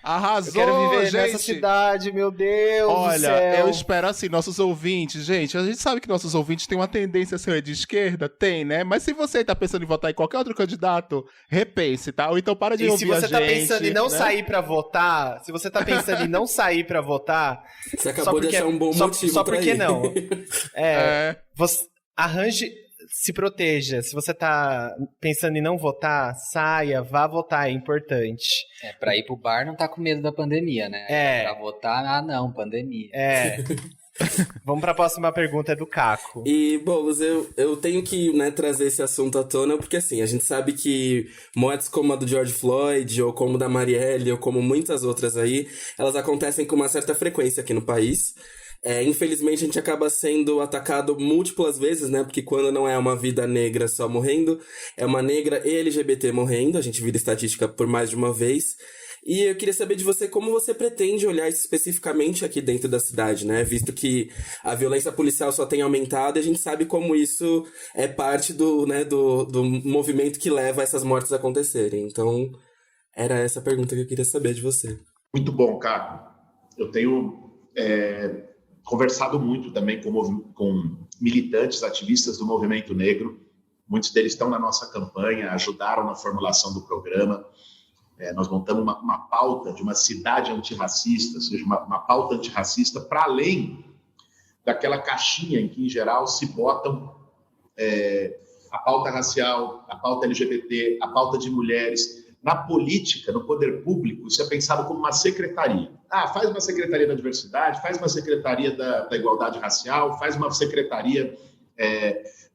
Arrasou, Eu quero viver gente! nessa cidade, meu Deus Olha, do céu. eu espero assim, nossos ouvintes, gente, a gente sabe que nossos ouvintes têm uma tendência a ser de esquerda, tem, né? Mas se você tá pensando em votar em qualquer outro candidato, repense, tá? Ou então para de ouvir a gente. E se você tá pensando em não sair pra votar, Você acabou de achar um bom motivo só pra porque ir. não. Você arranje... Se proteja. Se você tá pensando em não votar, saia, vá votar, é importante. Pra ir pro bar não tá com medo da pandemia, né? Pra votar, não, pandemia. Vamos pra próxima pergunta, do Caco. E, Boulos, eu tenho que, né, trazer esse assunto à tona, porque assim, a gente sabe que mortes como a do George Floyd, ou como da Marielle, ou como muitas outras aí, elas acontecem com uma certa frequência aqui no país. Infelizmente a gente acaba sendo atacado múltiplas vezes, né? Porque quando não é uma vida negra só morrendo, é uma negra e LGBT morrendo. A gente vira estatística por mais de uma vez. E eu queria saber de você como você pretende olhar isso especificamente aqui dentro da cidade, né? Visto que a violência policial só tem aumentado e a gente sabe como isso é parte do movimento que leva essas mortes a acontecerem. Então, era essa a pergunta que eu queria saber de você. Muito bom, Caco. Eu tenho conversado muito também com militantes, ativistas do movimento negro. Muitos deles estão na nossa campanha, ajudaram na formulação do programa. Nós montamos uma pauta de uma cidade antirracista, ou seja, uma pauta antirracista para além daquela caixinha em que, em geral, se botam a pauta racial, a pauta LGBT, a pauta de mulheres. Na política, no poder público, isso é pensado como uma secretaria. Faz uma secretaria da diversidade, faz uma secretaria da igualdade racial, faz uma secretaria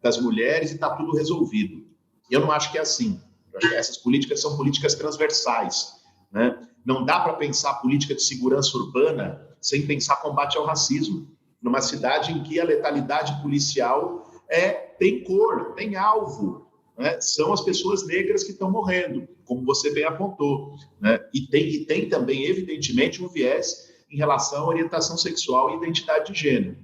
das mulheres e está tudo resolvido. E eu não acho que é assim. Eu acho que essas políticas são políticas transversais, né? Não dá para pensar política de segurança urbana sem pensar combate ao racismo, numa cidade em que a letalidade policial tem cor, tem alvo, né? São as pessoas negras que estão morrendo, como você bem apontou, né? E tem também, evidentemente, um viés em relação à orientação sexual e identidade de gênero.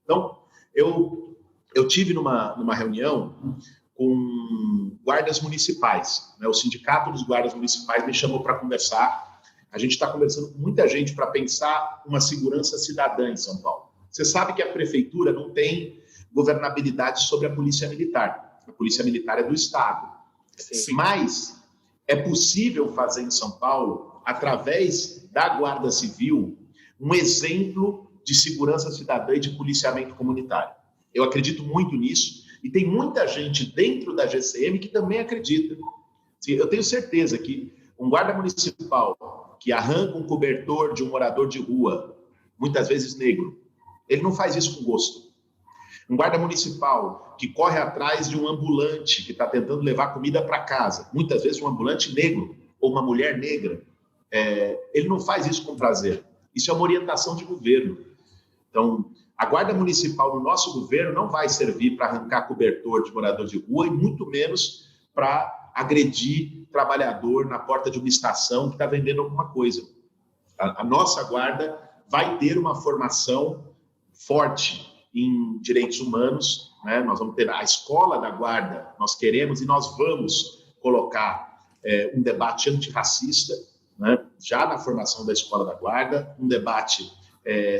Então, eu tive numa reunião com guardas municipais, né? O sindicato dos guardas municipais me chamou para conversar. A gente está conversando com muita gente para pensar uma segurança cidadã em São Paulo. Você sabe que a prefeitura não tem governabilidade sobre a polícia militar. A polícia militar é do Estado. Sim. Mas é possível fazer em São Paulo, através da Guarda Civil, um exemplo de segurança cidadã e de policiamento comunitário. Eu acredito muito nisso e tem muita gente dentro da GCM que também acredita. Eu tenho certeza que um guarda municipal que arranca um cobertor de um morador de rua, muitas vezes negro, ele não faz isso com gosto. Um guarda municipal que corre atrás de um ambulante que está tentando levar comida para casa, muitas vezes um ambulante negro ou uma mulher negra, ele não faz isso com prazer. Isso é uma orientação de governo. Então, a guarda municipal no nosso governo não vai servir para arrancar cobertor de morador de rua e muito menos para agredir trabalhador na porta de uma estação que está vendendo alguma coisa. A nossa guarda vai ter uma formação forte em direitos humanos, né? Nós vamos ter a escola da guarda, nós queremos e nós vamos colocar um debate antirracista, né? Já na formação da escola da guarda, um debate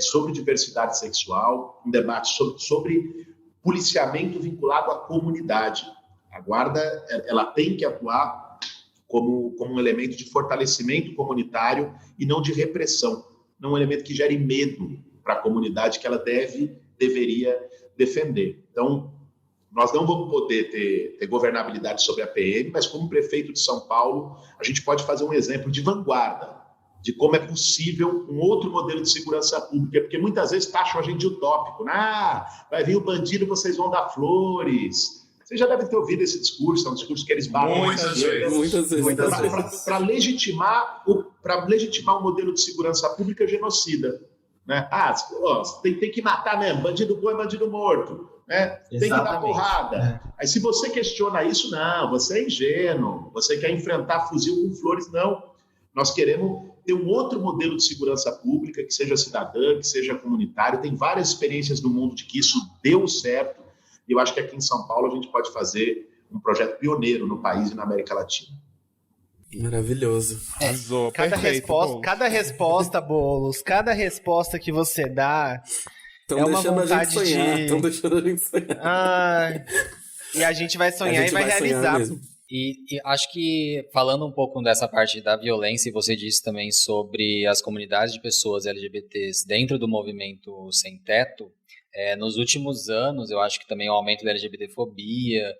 sobre diversidade sexual, um debate sobre policiamento vinculado à comunidade. A guarda ela tem que atuar como um elemento de fortalecimento comunitário e não de repressão, não um elemento que gere medo para a comunidade que ela deveria defender. Então, nós não vamos poder ter governabilidade sobre a PM, mas como prefeito de São Paulo, a gente pode fazer um exemplo de vanguarda, de como é possível um outro modelo de segurança pública, porque muitas vezes taxam a gente de utópico. Vai vir o bandido, vocês vão dar flores. Vocês já devem ter ouvido esse discurso, é um discurso que eles batem Muitas vezes. Para legitimar o modelo de segurança pública genocida. Né? Tem que matar mesmo, bandido bom é bandido morto. Né? Tem que dar porrada. Aí se você questiona isso, não, você é ingênuo, você quer enfrentar fuzil com flores, não. Nós queremos ter um outro modelo de segurança pública, que seja cidadã, que seja comunitário. Tem várias experiências no mundo de que isso deu certo. E eu acho que aqui em São Paulo a gente pode fazer um projeto pioneiro no país e na América Latina. Maravilhoso. Cada resposta, Boulos, cada resposta que você dá é uma vontade de... Estão deixando a gente sonhar. E a gente vai sonhar e vai realizar. E acho que, falando um pouco dessa parte da violência, e você disse também sobre as comunidades de pessoas LGBTs dentro do movimento Sem Teto, nos últimos anos, eu acho que também o aumento da LGBTfobia,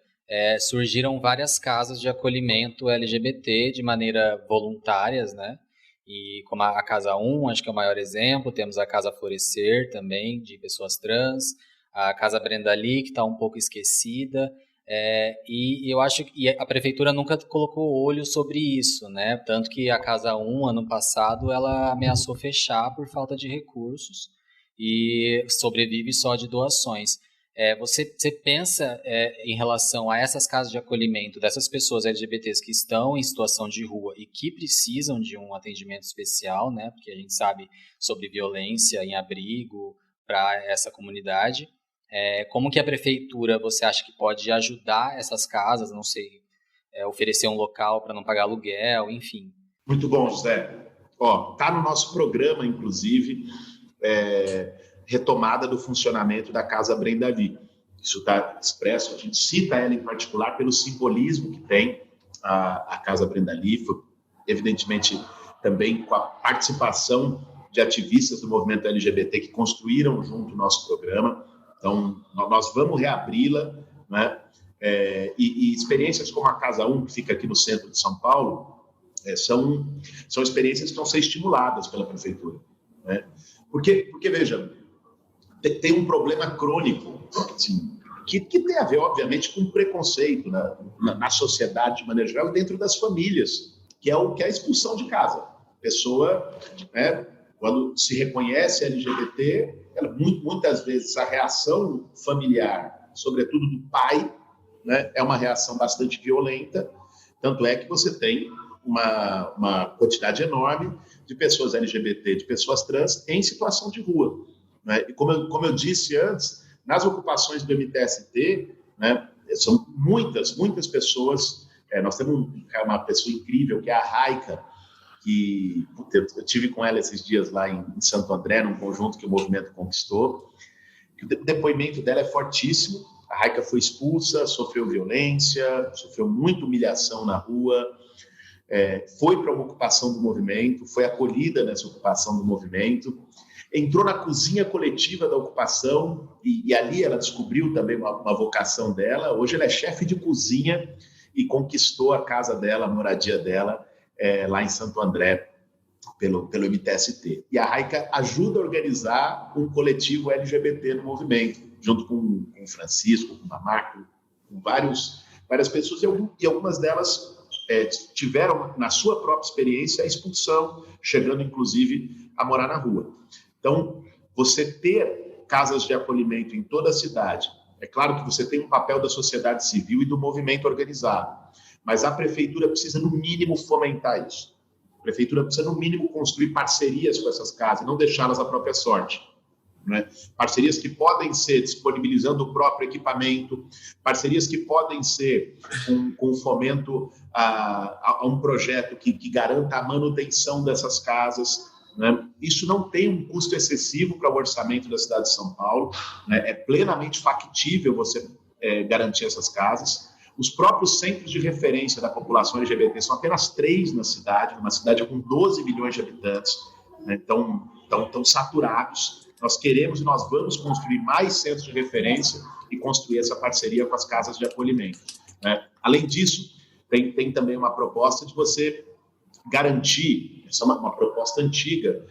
surgiram várias casas de acolhimento LGBT de maneira voluntárias, né? E como a Casa 1, acho que é o maior exemplo, temos a Casa Florescer também, de pessoas trans, a Casa Brenda Lee, que está um pouco esquecida, e eu acho que a prefeitura nunca colocou olho sobre isso, né? Tanto que a Casa 1, ano passado, ela ameaçou fechar por falta de recursos e sobrevive só de doações. Você pensa em relação a essas casas de acolhimento dessas pessoas LGBTs que estão em situação de rua e que precisam de um atendimento especial, né? Porque a gente sabe sobre violência em abrigo para essa comunidade. Como que a prefeitura, você acha que pode ajudar essas casas, não sei, oferecer um local para não pagar aluguel, enfim? Muito bom, José. Tá no nosso programa, inclusive, retomada do funcionamento da Casa Brenda Lee. Isso está expresso, a gente cita ela em particular pelo simbolismo que tem a Casa Brenda Lee, evidentemente também com a participação de ativistas do movimento LGBT que construíram junto o nosso programa. Então, nós vamos reabri-la, né? E experiências como a Casa 1, que fica aqui no centro de São Paulo, são experiências que vão ser estimuladas pela prefeitura, né? Porque, veja, tem um problema crônico, assim, que tem a ver, obviamente, com preconceito na sociedade de maneira geral e dentro das famílias, que é a expulsão de casa. A pessoa, né, quando se reconhece LGBT, muitas vezes a reação familiar, sobretudo do pai, né, é uma reação bastante violenta, tanto é que você tem uma quantidade enorme de pessoas LGBT, de pessoas trans em situação de rua. Né? E como eu disse antes, nas ocupações do MTST, né, são muitas pessoas. Nós temos uma pessoa incrível, que é a Raika, que eu tive com ela esses dias lá em Santo André, num conjunto que o movimento conquistou. O depoimento dela é fortíssimo. A Raika foi expulsa, sofreu violência, sofreu muita humilhação na rua. foi para uma ocupação do movimento, foi acolhida nessa ocupação do movimento, entrou na cozinha coletiva da ocupação e ali ela descobriu também uma vocação dela. Hoje ela é chefe de cozinha e conquistou a casa dela, a moradia dela, lá em Santo André, pelo MTST. E a Raika ajuda a organizar um coletivo LGBT no movimento, junto com o Francisco, com a Marco, com várias pessoas, e algumas delas tiveram, na sua própria experiência, a expulsão, chegando, inclusive, a morar na rua. Então, você ter casas de acolhimento em toda a cidade, é claro que você tem um papel da sociedade civil e do movimento organizado, mas a prefeitura precisa, no mínimo, fomentar isso. A prefeitura precisa, no mínimo, construir parcerias com essas casas, não deixá-las à própria sorte. Né? Parcerias que podem ser disponibilizando o próprio equipamento, parcerias que podem ser com fomento a um projeto que garanta a manutenção dessas casas. Né? Isso não tem um custo excessivo para o orçamento da cidade de São Paulo, né? É plenamente factível você garantir essas casas. Os próprios centros de referência da população LGBT são apenas 3 na cidade, uma cidade com 12 milhões de habitantes, né? Então, estão saturados. Nós queremos e nós vamos construir mais centros de referência e construir essa parceria com as casas de acolhimento. Né? Além disso, tem também uma proposta de você garantir, essa é uma proposta antiga,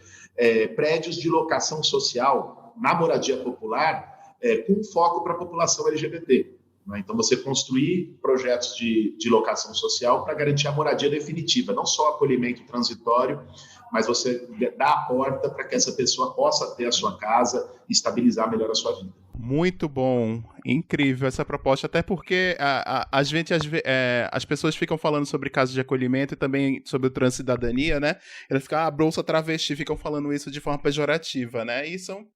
prédios de locação social na moradia popular com foco para a população LGBT. Né? Então, você construir projetos de locação social para garantir a moradia definitiva, não só acolhimento transitório, mas você dá a porta para que essa pessoa possa ter a sua casa e estabilizar melhor a sua vida. Muito bom, incrível essa proposta, até porque as pessoas ficam falando sobre casos de acolhimento e também sobre o transcidadania, né? Elas ficam, bolsa travesti, ficam falando isso de forma pejorativa, né? E são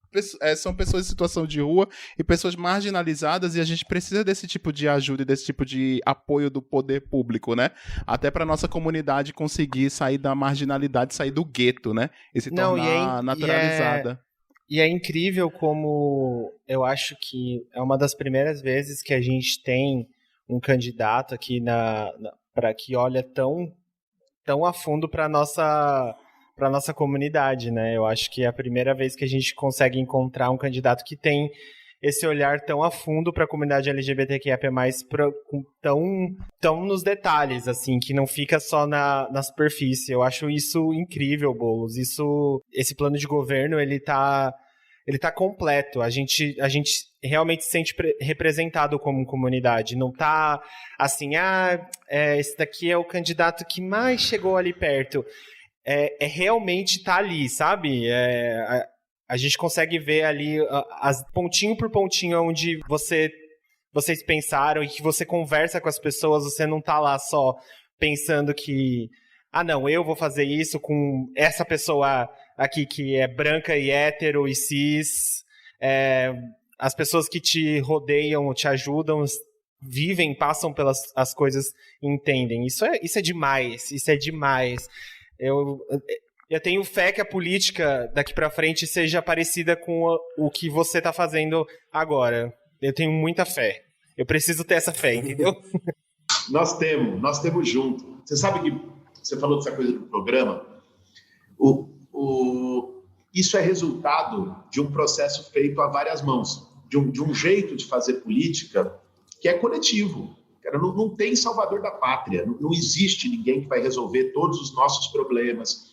pessoas em situação de rua e pessoas marginalizadas, e a gente precisa desse tipo de ajuda e desse tipo de apoio do poder público, né? Até para nossa comunidade conseguir sair da marginalidade, sair do gueto, né? E se tornar naturalizada. E é incrível como eu acho que é uma das primeiras vezes que a gente tem um candidato aqui para que olha tão a fundo para nossa comunidade, né? Eu acho que é a primeira vez que a gente consegue encontrar um candidato que tem esse olhar tão a fundo para a comunidade LGBTQIA+, tão nos detalhes, assim, que não fica só na superfície. Eu acho isso incrível, Boulos. Esse plano de governo, ele tá completo. A gente realmente se sente representado como comunidade. Não tá assim, esse daqui é o candidato que mais chegou ali perto. Realmente tá ali, sabe? A gente consegue ver ali pontinho por pontinho onde vocês pensaram, e que você conversa com as pessoas, você não tá lá só pensando que não, eu vou fazer isso com essa pessoa aqui que é branca e hétero e cis. As pessoas que te rodeiam, te ajudam, vivem, passam pelas as coisas e entendem. Isso é demais, isso é demais. Eu tenho fé que a política daqui pra frente seja parecida com o que você tá fazendo agora. Eu tenho muita fé. Eu preciso ter essa fé, entendeu? Nós temos junto. Você sabe que você falou dessa coisa do programa? Isso é resultado de um processo feito a várias mãos, de um jeito de fazer política que é coletivo. Não tem salvador da pátria, não existe ninguém que vai resolver todos os nossos problemas.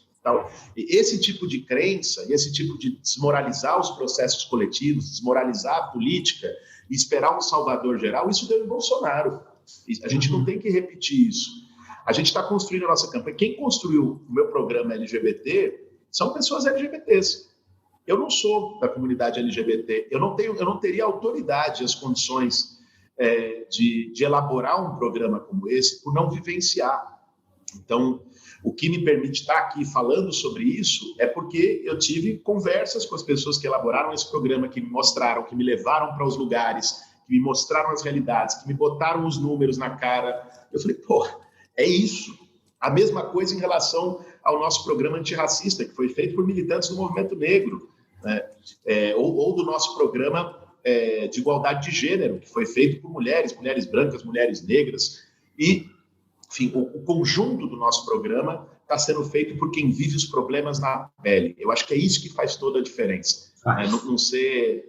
E esse tipo de crença, e esse tipo de desmoralizar os processos coletivos, desmoralizar a política e esperar um salvador geral, isso deu em Bolsonaro. A gente não tem que repetir isso. A gente está construindo a nossa campanha. Quem construiu o meu programa LGBT são pessoas LGBTs. Eu não sou da comunidade LGBT. Eu não teria autoridade, as condições de elaborar um programa como esse por não vivenciar. Então, o que me permite estar aqui falando sobre isso é porque eu tive conversas com as pessoas que elaboraram esse programa, que me mostraram, que me levaram para os lugares, que me mostraram as realidades, que me botaram os números na cara. Eu falei, é isso. A mesma coisa em relação ao nosso programa antirracista, que foi feito por militantes do movimento negro, né? Ou do nosso programa de igualdade de gênero, que foi feito por mulheres brancas, mulheres negras. E enfim, o conjunto do nosso programa está sendo feito por quem vive os problemas na pele. Eu acho que é isso que faz toda a diferença. Né?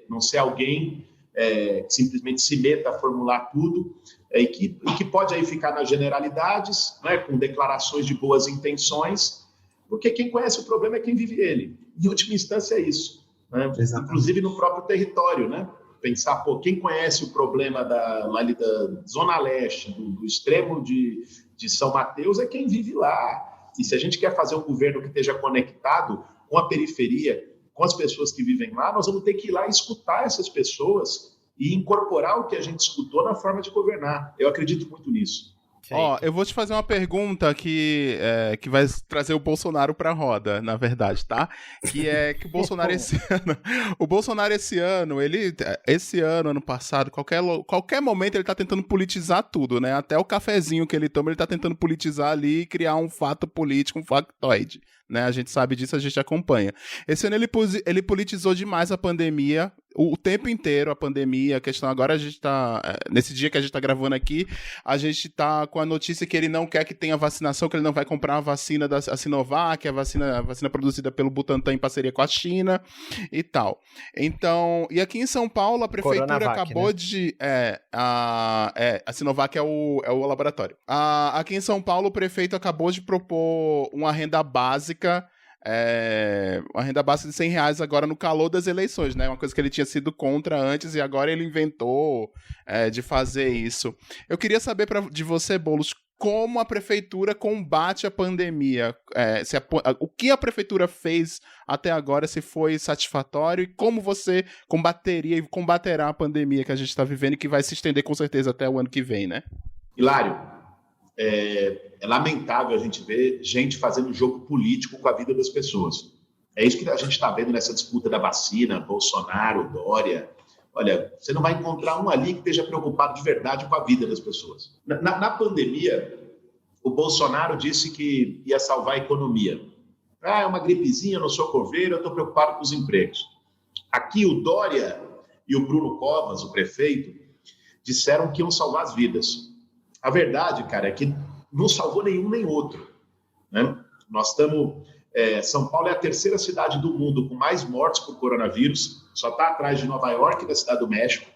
Não ser alguém que simplesmente se meta a formular tudo e que pode aí ficar nas generalidades, né, com declarações de boas intenções, porque quem conhece o problema é quem vive ele. Em última instância é isso. Né? Inclusive no próprio território, né? Pensar, quem conhece o problema da Zona Leste, do extremo de São Mateus, é quem vive lá. E se a gente quer fazer um governo que esteja conectado com a periferia, com as pessoas que vivem lá, nós vamos ter que ir lá e escutar essas pessoas e incorporar o que a gente escutou na forma de governar. Eu acredito muito nisso. Eu vou te fazer uma pergunta que vai trazer o Bolsonaro pra roda, na verdade, tá? Que é que o Bolsonaro esse ano, ano passado, qualquer momento ele tá tentando politizar tudo, né? Até o cafezinho que ele toma, ele tá tentando politizar ali e criar um fato político, um factoide, né? A gente sabe disso, a gente acompanha. Esse ano ele politizou demais a pandemia, o tempo inteiro a pandemia, a questão agora a gente tá, nesse dia que a gente tá gravando aqui, a gente tá com a notícia que ele não quer que tenha vacinação, que ele não vai comprar a vacina da Sinovac, a vacina produzida pelo Butantan em parceria com a China e tal. Então, e aqui em São Paulo a prefeitura Coronavac, acabou, né? A Sinovac é o laboratório. Aqui em São Paulo o prefeito acabou de propor uma renda básica, uma renda básica de R$100 agora no calor das eleições, né? Uma coisa que ele tinha sido contra antes e agora ele inventou de fazer isso. Eu queria saber de você, Boulos, como a prefeitura combate a pandemia, o que a prefeitura fez até agora, se foi satisfatório, e como você combateria e combaterá a pandemia que a gente está vivendo e que vai se estender com certeza até o ano que vem, né? Hilário, é lamentável a gente ver gente fazendo jogo político com a vida das pessoas. É isso que a gente está vendo nessa disputa da vacina, Bolsonaro, Dória. Olha, você não vai encontrar um ali que esteja preocupado de verdade com a vida das pessoas. Na pandemia, o Bolsonaro disse que ia salvar a economia. É uma gripezinha, eu não sou coveiro, eu estou preocupado com os empregos. Aqui o Dória e o Bruno Covas, o prefeito, disseram que iam salvar as vidas. A verdade, cara, é que não salvou nenhum nem outro. Né? Nós estamos... São Paulo é a terceira cidade do mundo com mais mortes por coronavírus, só está atrás de Nova York e da Cidade do México,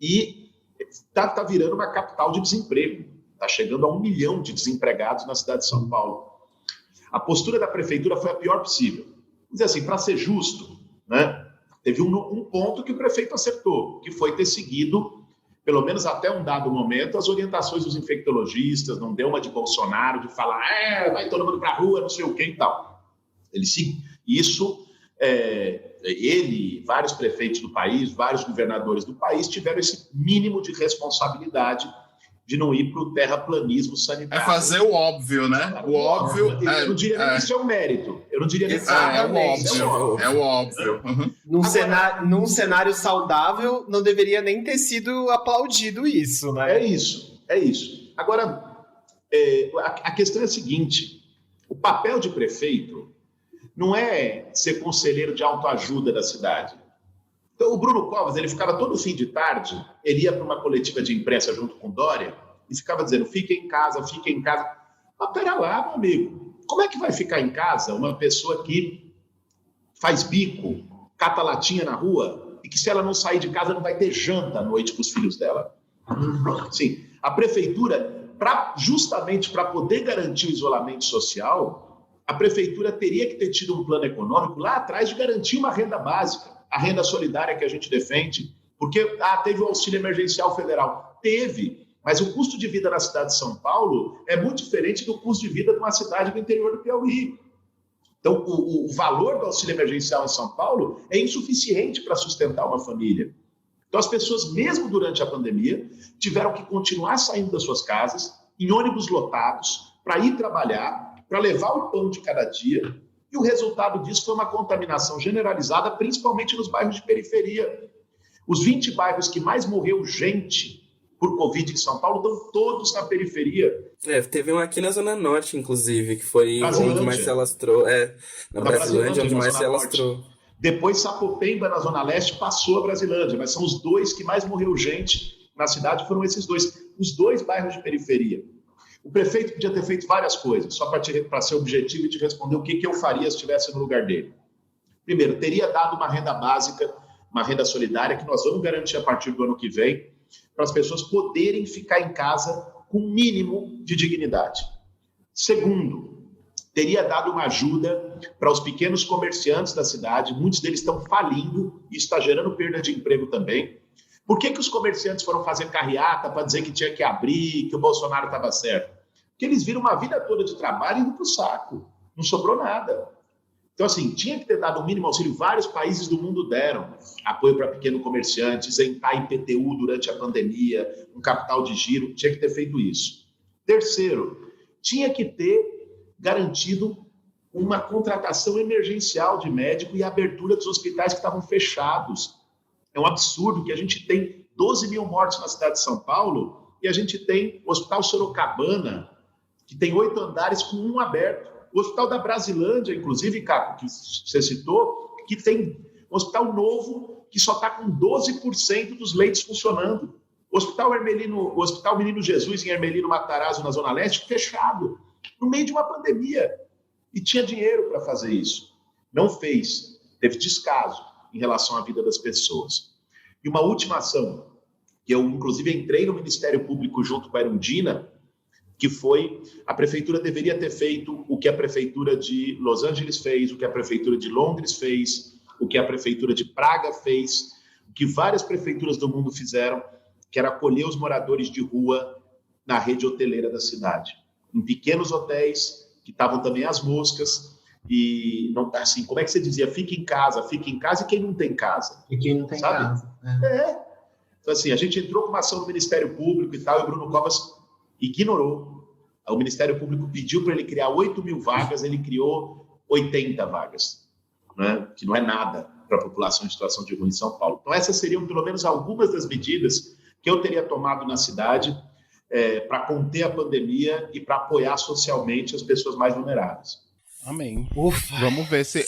e está virando uma capital de desemprego. Está chegando a 1 milhão de desempregados na cidade de São Paulo. A postura da prefeitura foi a pior possível. Vamos dizer assim, para ser justo, né, teve um ponto que o prefeito acertou, que foi ter seguido, pelo menos até um dado momento, as orientações dos infectologistas, não deu uma de Bolsonaro, de falar, vai todo mundo para a rua, não sei o que e tal. Ele, vários prefeitos do país, vários governadores do país tiveram esse mínimo de responsabilidade de não ir para o terraplanismo sanitário. É fazer o óbvio, né? O óbvio... Eu não diria nem que isso é um mérito. Eu não diria nem que é o óbvio. Uhum. Num cenário saudável, não deveria nem ter sido aplaudido isso, né? É isso. Agora, a questão é a seguinte, o papel de prefeito não é ser conselheiro de autoajuda da cidade. Então, o Bruno Covas, ele ficava todo fim de tarde, ele ia para uma coletiva de imprensa junto com Dória e ficava dizendo, fica em casa. Mas pera lá, meu amigo, como é que vai ficar em casa uma pessoa que faz bico, cata latinha na rua e que se ela não sair de casa não vai ter janta à noite para os filhos dela? Sim, a prefeitura, justamente para poder garantir o isolamento social, a prefeitura teria que ter tido um plano econômico lá atrás de garantir uma renda básica. A renda solidária que a gente defende, porque teve o auxílio emergencial federal. Teve, mas o custo de vida na cidade de São Paulo é muito diferente do custo de vida de uma cidade do interior do Piauí. Então, o valor do auxílio emergencial em São Paulo é insuficiente para sustentar uma família. Então, as pessoas, mesmo durante a pandemia, tiveram que continuar saindo das suas casas, em ônibus lotados, para ir trabalhar, para levar o pão de cada dia. E o resultado disso foi uma contaminação generalizada, principalmente nos bairros de periferia. Os 20 bairros que mais morreu gente por Covid em São Paulo estão todos na periferia. Teve um aqui na Zona Norte, inclusive, que foi Brasilândia. Onde mais se alastrou. Na Brasilândia, onde mais se alastrou. Depois, Sapopemba, na Zona Leste, passou a Brasilândia, mas são os dois que mais morreu gente na cidade, foram esses dois. Os dois bairros de periferia. O prefeito podia ter feito várias coisas, só para ser objetivo e te responder o que eu faria se estivesse no lugar dele. Primeiro, teria dado uma renda básica, uma renda solidária, que nós vamos garantir a partir do ano que vem, para as pessoas poderem ficar em casa com um mínimo de dignidade. Segundo, teria dado uma ajuda para os pequenos comerciantes da cidade, muitos deles estão falindo e está gerando perda de emprego também. Por que os comerciantes foram fazer carreata para dizer que tinha que abrir, que o Bolsonaro estava certo? Porque eles viram uma vida toda de trabalho indo para o saco, não sobrou nada. Então, assim, tinha que ter dado o mínimo auxílio. Vários países do mundo deram apoio para pequeno comerciante, isentar IPTU durante a pandemia, um capital de giro, tinha que ter feito isso. Terceiro, tinha que ter garantido uma contratação emergencial de médico e a abertura dos hospitais que estavam fechados. É um absurdo que a gente tem 12 mil mortes na cidade de São Paulo e a gente tem o Hospital Sorocabana, que tem 8 andares com um aberto. O Hospital da Brasilândia, inclusive, Caco, que você citou, que tem um hospital novo que só está com 12% dos leitos funcionando. O Hospital Menino Jesus, em Hermelino Matarazzo, na Zona Leste, fechado, no meio de uma pandemia. E tinha dinheiro para fazer isso. Não fez. Teve descaso em relação à vida das pessoas. E uma última ação, que eu, inclusive, entrei no Ministério Público junto com a Erundina, que foi, a prefeitura deveria ter feito o que a prefeitura de Los Angeles fez, o que a prefeitura de Londres fez, o que a prefeitura de Praga fez, o que várias prefeituras do mundo fizeram, que era acolher os moradores de rua na rede hoteleira da cidade. Em pequenos hotéis, que estavam também as moscas, e não tá assim, como é que você dizia? Fique em casa, e quem não tem casa? E quem não tem casa. Então, assim, a gente entrou com uma ação do Ministério Público e tal, e o Bruno Covas ignorou. O Ministério Público pediu para ele criar 8 mil vagas, ele criou 80 vagas, né? Que não é nada para a população em situação de rua em São Paulo. Então, essas seriam pelo menos algumas das medidas que eu teria tomado na cidade para conter a pandemia e para apoiar socialmente as pessoas mais vulneráveis. Amém. Ufa. Vamos ver se.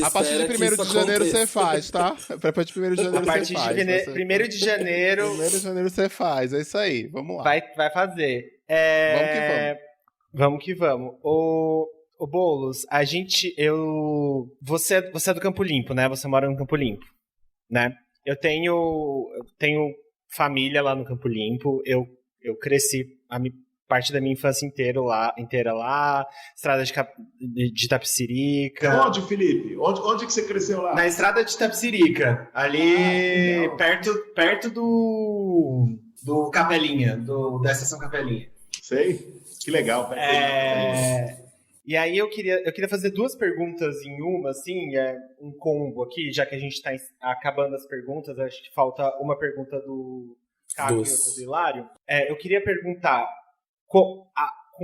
A partir de 1º de janeiro você faz, tá? A partir de 1º de janeiro você faz. A partir de 1º de janeiro. 1º de janeiro você faz, é isso aí. Vamos lá. Vai fazer. Vamos que vamos. Vamos que vamos. O Boulos, você é do Campo Limpo, né? Você mora no Campo Limpo, né? Eu tenho família lá no Campo Limpo. Eu cresci parte da minha infância inteira lá, estrada de Itapecerica. Onde, Felipe? Onde que você cresceu lá? Na estrada de Itapecerica, ali perto do Capelinha, da estação Capelinha. Sei, que legal. E aí eu queria fazer 2 perguntas em uma, assim, um combo aqui, já que a gente está acabando as perguntas, acho que falta uma pergunta do Caco e outra do Hilário. Eu queria perguntar, com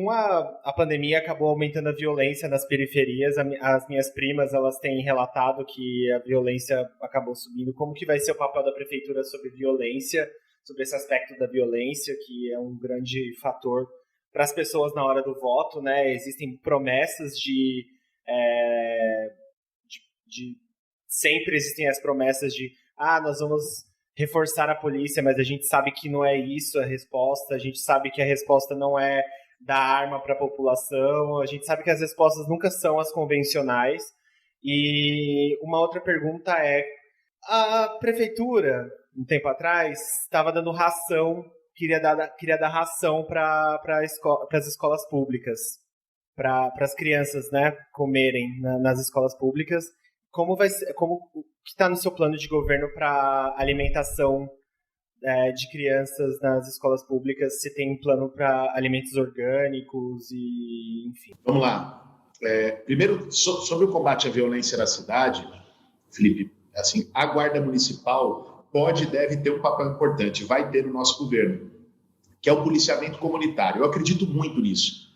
a pandemia acabou aumentando a violência nas periferias, as minhas primas, elas têm relatado que a violência acabou subindo. Como que vai ser o papel da prefeitura sobre violência, sobre esse aspecto da violência, que é um grande fator para as pessoas na hora do voto, né? Existem promessas sempre existem as promessas de nós vamos reforçar a polícia, mas a gente sabe que não é isso a resposta, a gente sabe que a resposta não é dar arma para a população, a gente sabe que as respostas nunca são as convencionais. E uma outra pergunta a prefeitura, um tempo atrás, estava dando ração, queria dar ração para as escolas públicas, para as crianças, né, comerem nas escolas públicas. Como que está no seu plano de governo para alimentação de crianças nas escolas públicas? Se tem um plano para alimentos orgânicos e enfim. Vamos lá. Primeiro, sobre o combate à violência na cidade, Felipe, assim, a Guarda Municipal pode e deve ter um papel importante, vai ter no nosso governo, que é o policiamento comunitário. Eu acredito muito nisso.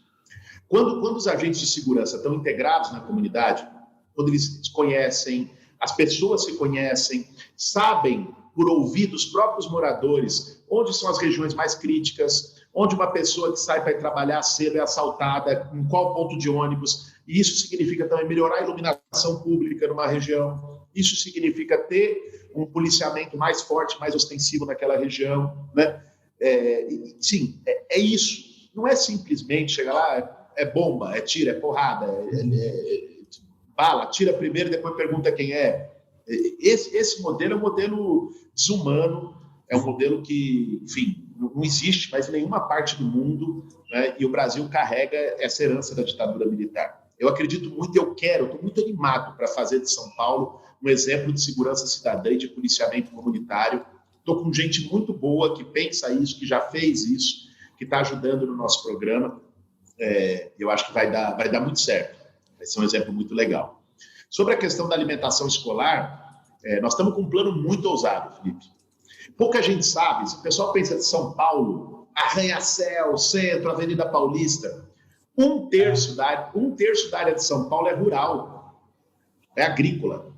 Quando os agentes de segurança estão integrados na comunidade, quando eles se conhecem, as pessoas se conhecem, sabem, por ouvir dos próprios moradores, onde são as regiões mais críticas, onde uma pessoa que sai para ir trabalhar cedo é assaltada, em qual ponto de ônibus. E isso significa também melhorar a iluminação pública numa região. Isso significa ter um policiamento mais forte, mais ostensivo naquela região, né? Sim, é isso. não é simplesmente chegar lá, é bomba, é tiro, é porrada, bala, tira primeiro e depois pergunta quem é. Esse modelo é um modelo desumano, é um modelo que, enfim, não existe mais em nenhuma parte do mundo, né? E o Brasil carrega essa herança da ditadura militar. Eu acredito muito, estou muito animado para fazer de São Paulo um exemplo de segurança cidadã e de policiamento comunitário. Estou com gente muito boa que pensa isso, que já fez isso, que está ajudando no nosso programa. Eu acho que vai dar muito certo. Vai ser um exemplo muito legal. Sobre a questão da alimentação escolar, nós estamos com um plano muito ousado, Felipe. Pouca gente sabe, se o pessoal pensa de São Paulo, Arranha-Céu, Centro, Avenida Paulista, um terço da área de São Paulo é rural, é agrícola,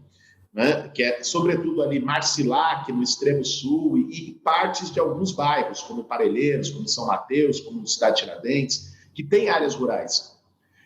né? Que é sobretudo ali Marcilac, no extremo sul, e partes de alguns bairros, como Parelheiros, como São Mateus, como Cidade Tiradentes, que tem áreas rurais.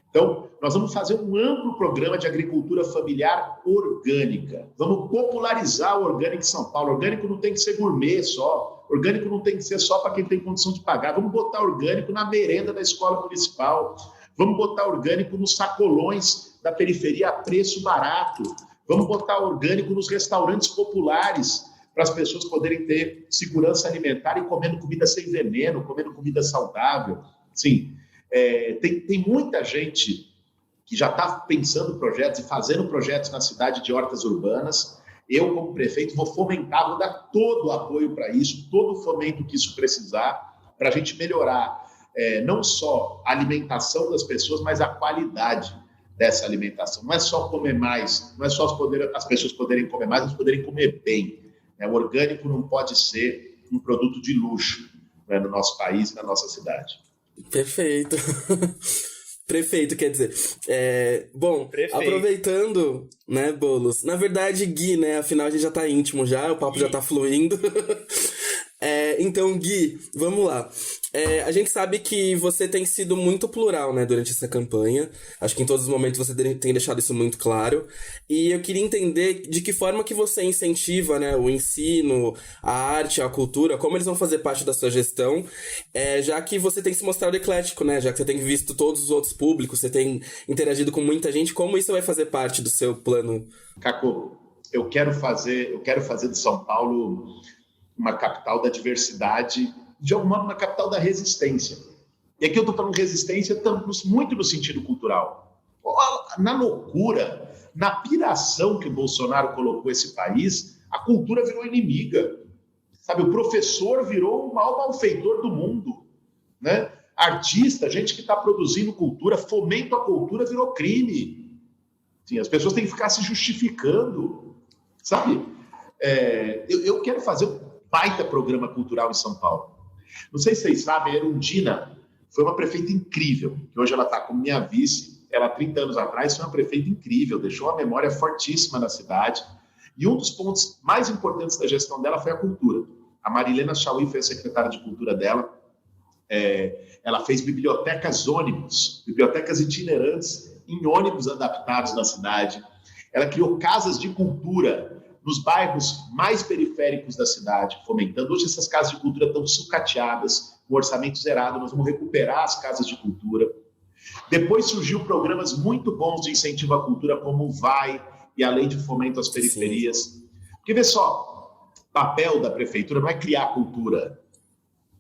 Então, nós vamos fazer um amplo programa de agricultura familiar orgânica. Vamos popularizar o orgânico em São Paulo. O orgânico não tem que ser gourmet só. O orgânico não tem que ser só para quem tem condição de pagar. Vamos botar orgânico na merenda da escola municipal. Vamos botar orgânico nos sacolões da periferia a preço barato. Vamos botar orgânico nos restaurantes populares para as pessoas poderem ter segurança alimentar e comendo comida sem veneno, comendo comida saudável. Sim. Tem muita gente que já está pensando projetos e fazendo projetos na cidade de hortas urbanas. Eu, como prefeito, vou fomentar, vou dar todo o apoio para isso, todo o fomento que isso precisar, para a gente melhorar não só a alimentação das pessoas, mas a qualidade dessa alimentação. Não é só comer mais, não é só as pessoas poderem comer mais, mas poderem comer bem. O orgânico não pode ser um produto de luxo, né, no nosso país e na nossa cidade. Perfeito. Prefeito, quer dizer. Bom, Prefeito. Aproveitando, né, Boulos? Na verdade, Gui, né? Afinal, a gente já tá íntimo já, o papo já tá fluindo. Então, Gui, vamos lá. A gente sabe que você tem sido muito plural, né, durante essa campanha. Acho que em todos os momentos você tem deixado isso muito claro. E eu queria entender de que forma que você incentiva, né, o ensino, a arte, a cultura, como eles vão fazer parte da sua gestão, já que você tem se mostrado eclético, né, já que você tem visto todos os outros públicos, você tem interagido com muita gente, como isso vai fazer parte do seu plano? Caco, eu quero fazer de São Paulo uma capital da diversidade, de algum modo uma capital da resistência. E aqui eu estou falando resistência muito no sentido cultural. Na loucura, na piração que o Bolsonaro colocou esse país, a cultura virou inimiga. Sabe, o professor virou o maior malfeitor do mundo, né? Artista, gente que está produzindo cultura, fomento à cultura virou crime. Sim, as pessoas têm que ficar se justificando, sabe? Eu quero fazer um baita programa cultural em São Paulo. Não sei se vocês sabem, a Erundina foi uma prefeita incrível, que hoje ela está como minha vice. Ela, 30 anos atrás, foi uma prefeita incrível, deixou uma memória fortíssima na cidade. E um dos pontos mais importantes da gestão dela foi a cultura. A Marilena Chauí foi a secretária de cultura dela. Ela fez bibliotecas ônibus, bibliotecas itinerantes em ônibus adaptados na cidade. Ela criou casas de cultura nos bairros mais periféricos da cidade, fomentando. Hoje essas casas de cultura estão sucateadas, com orçamento zerado, nós vamos recuperar as casas de cultura. Depois surgiu programas muito bons de incentivo à cultura, como o VAI e a Lei de Fomento às Periferias. Sim. Porque, vê só, o papel da prefeitura não é criar cultura.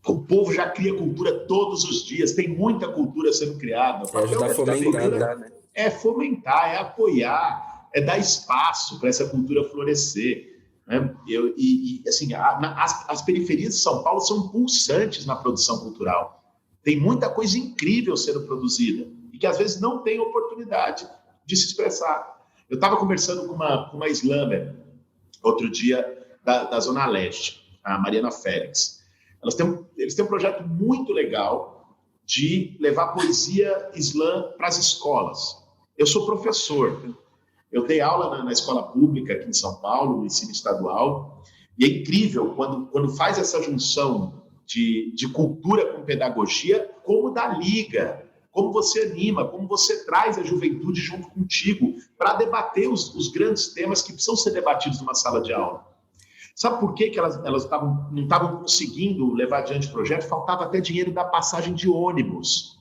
O povo já cria cultura todos os dias, tem muita cultura sendo criada. O papel da prefeitura é fomentar, é apoiar, é dar espaço para essa cultura florescer, né? Assim, as periferias de São Paulo são pulsantes na produção cultural. Tem muita coisa incrível sendo produzida e que às vezes não tem oportunidade de se expressar. Eu estava conversando com uma slammer outro dia da Zona Leste, a Mariana Félix. Eles têm um projeto muito legal de levar poesia slam para as escolas. Eu sou professor. Eu dei aula na escola pública aqui em São Paulo, no ensino estadual, e é incrível quando faz essa junção de cultura com pedagogia, como dá liga, como você anima, como você traz a juventude junto contigo para debater os grandes temas que precisam ser debatidos numa sala de aula. Sabe por que elas não estavam conseguindo levar adiante o projeto? Faltava até dinheiro da passagem de ônibus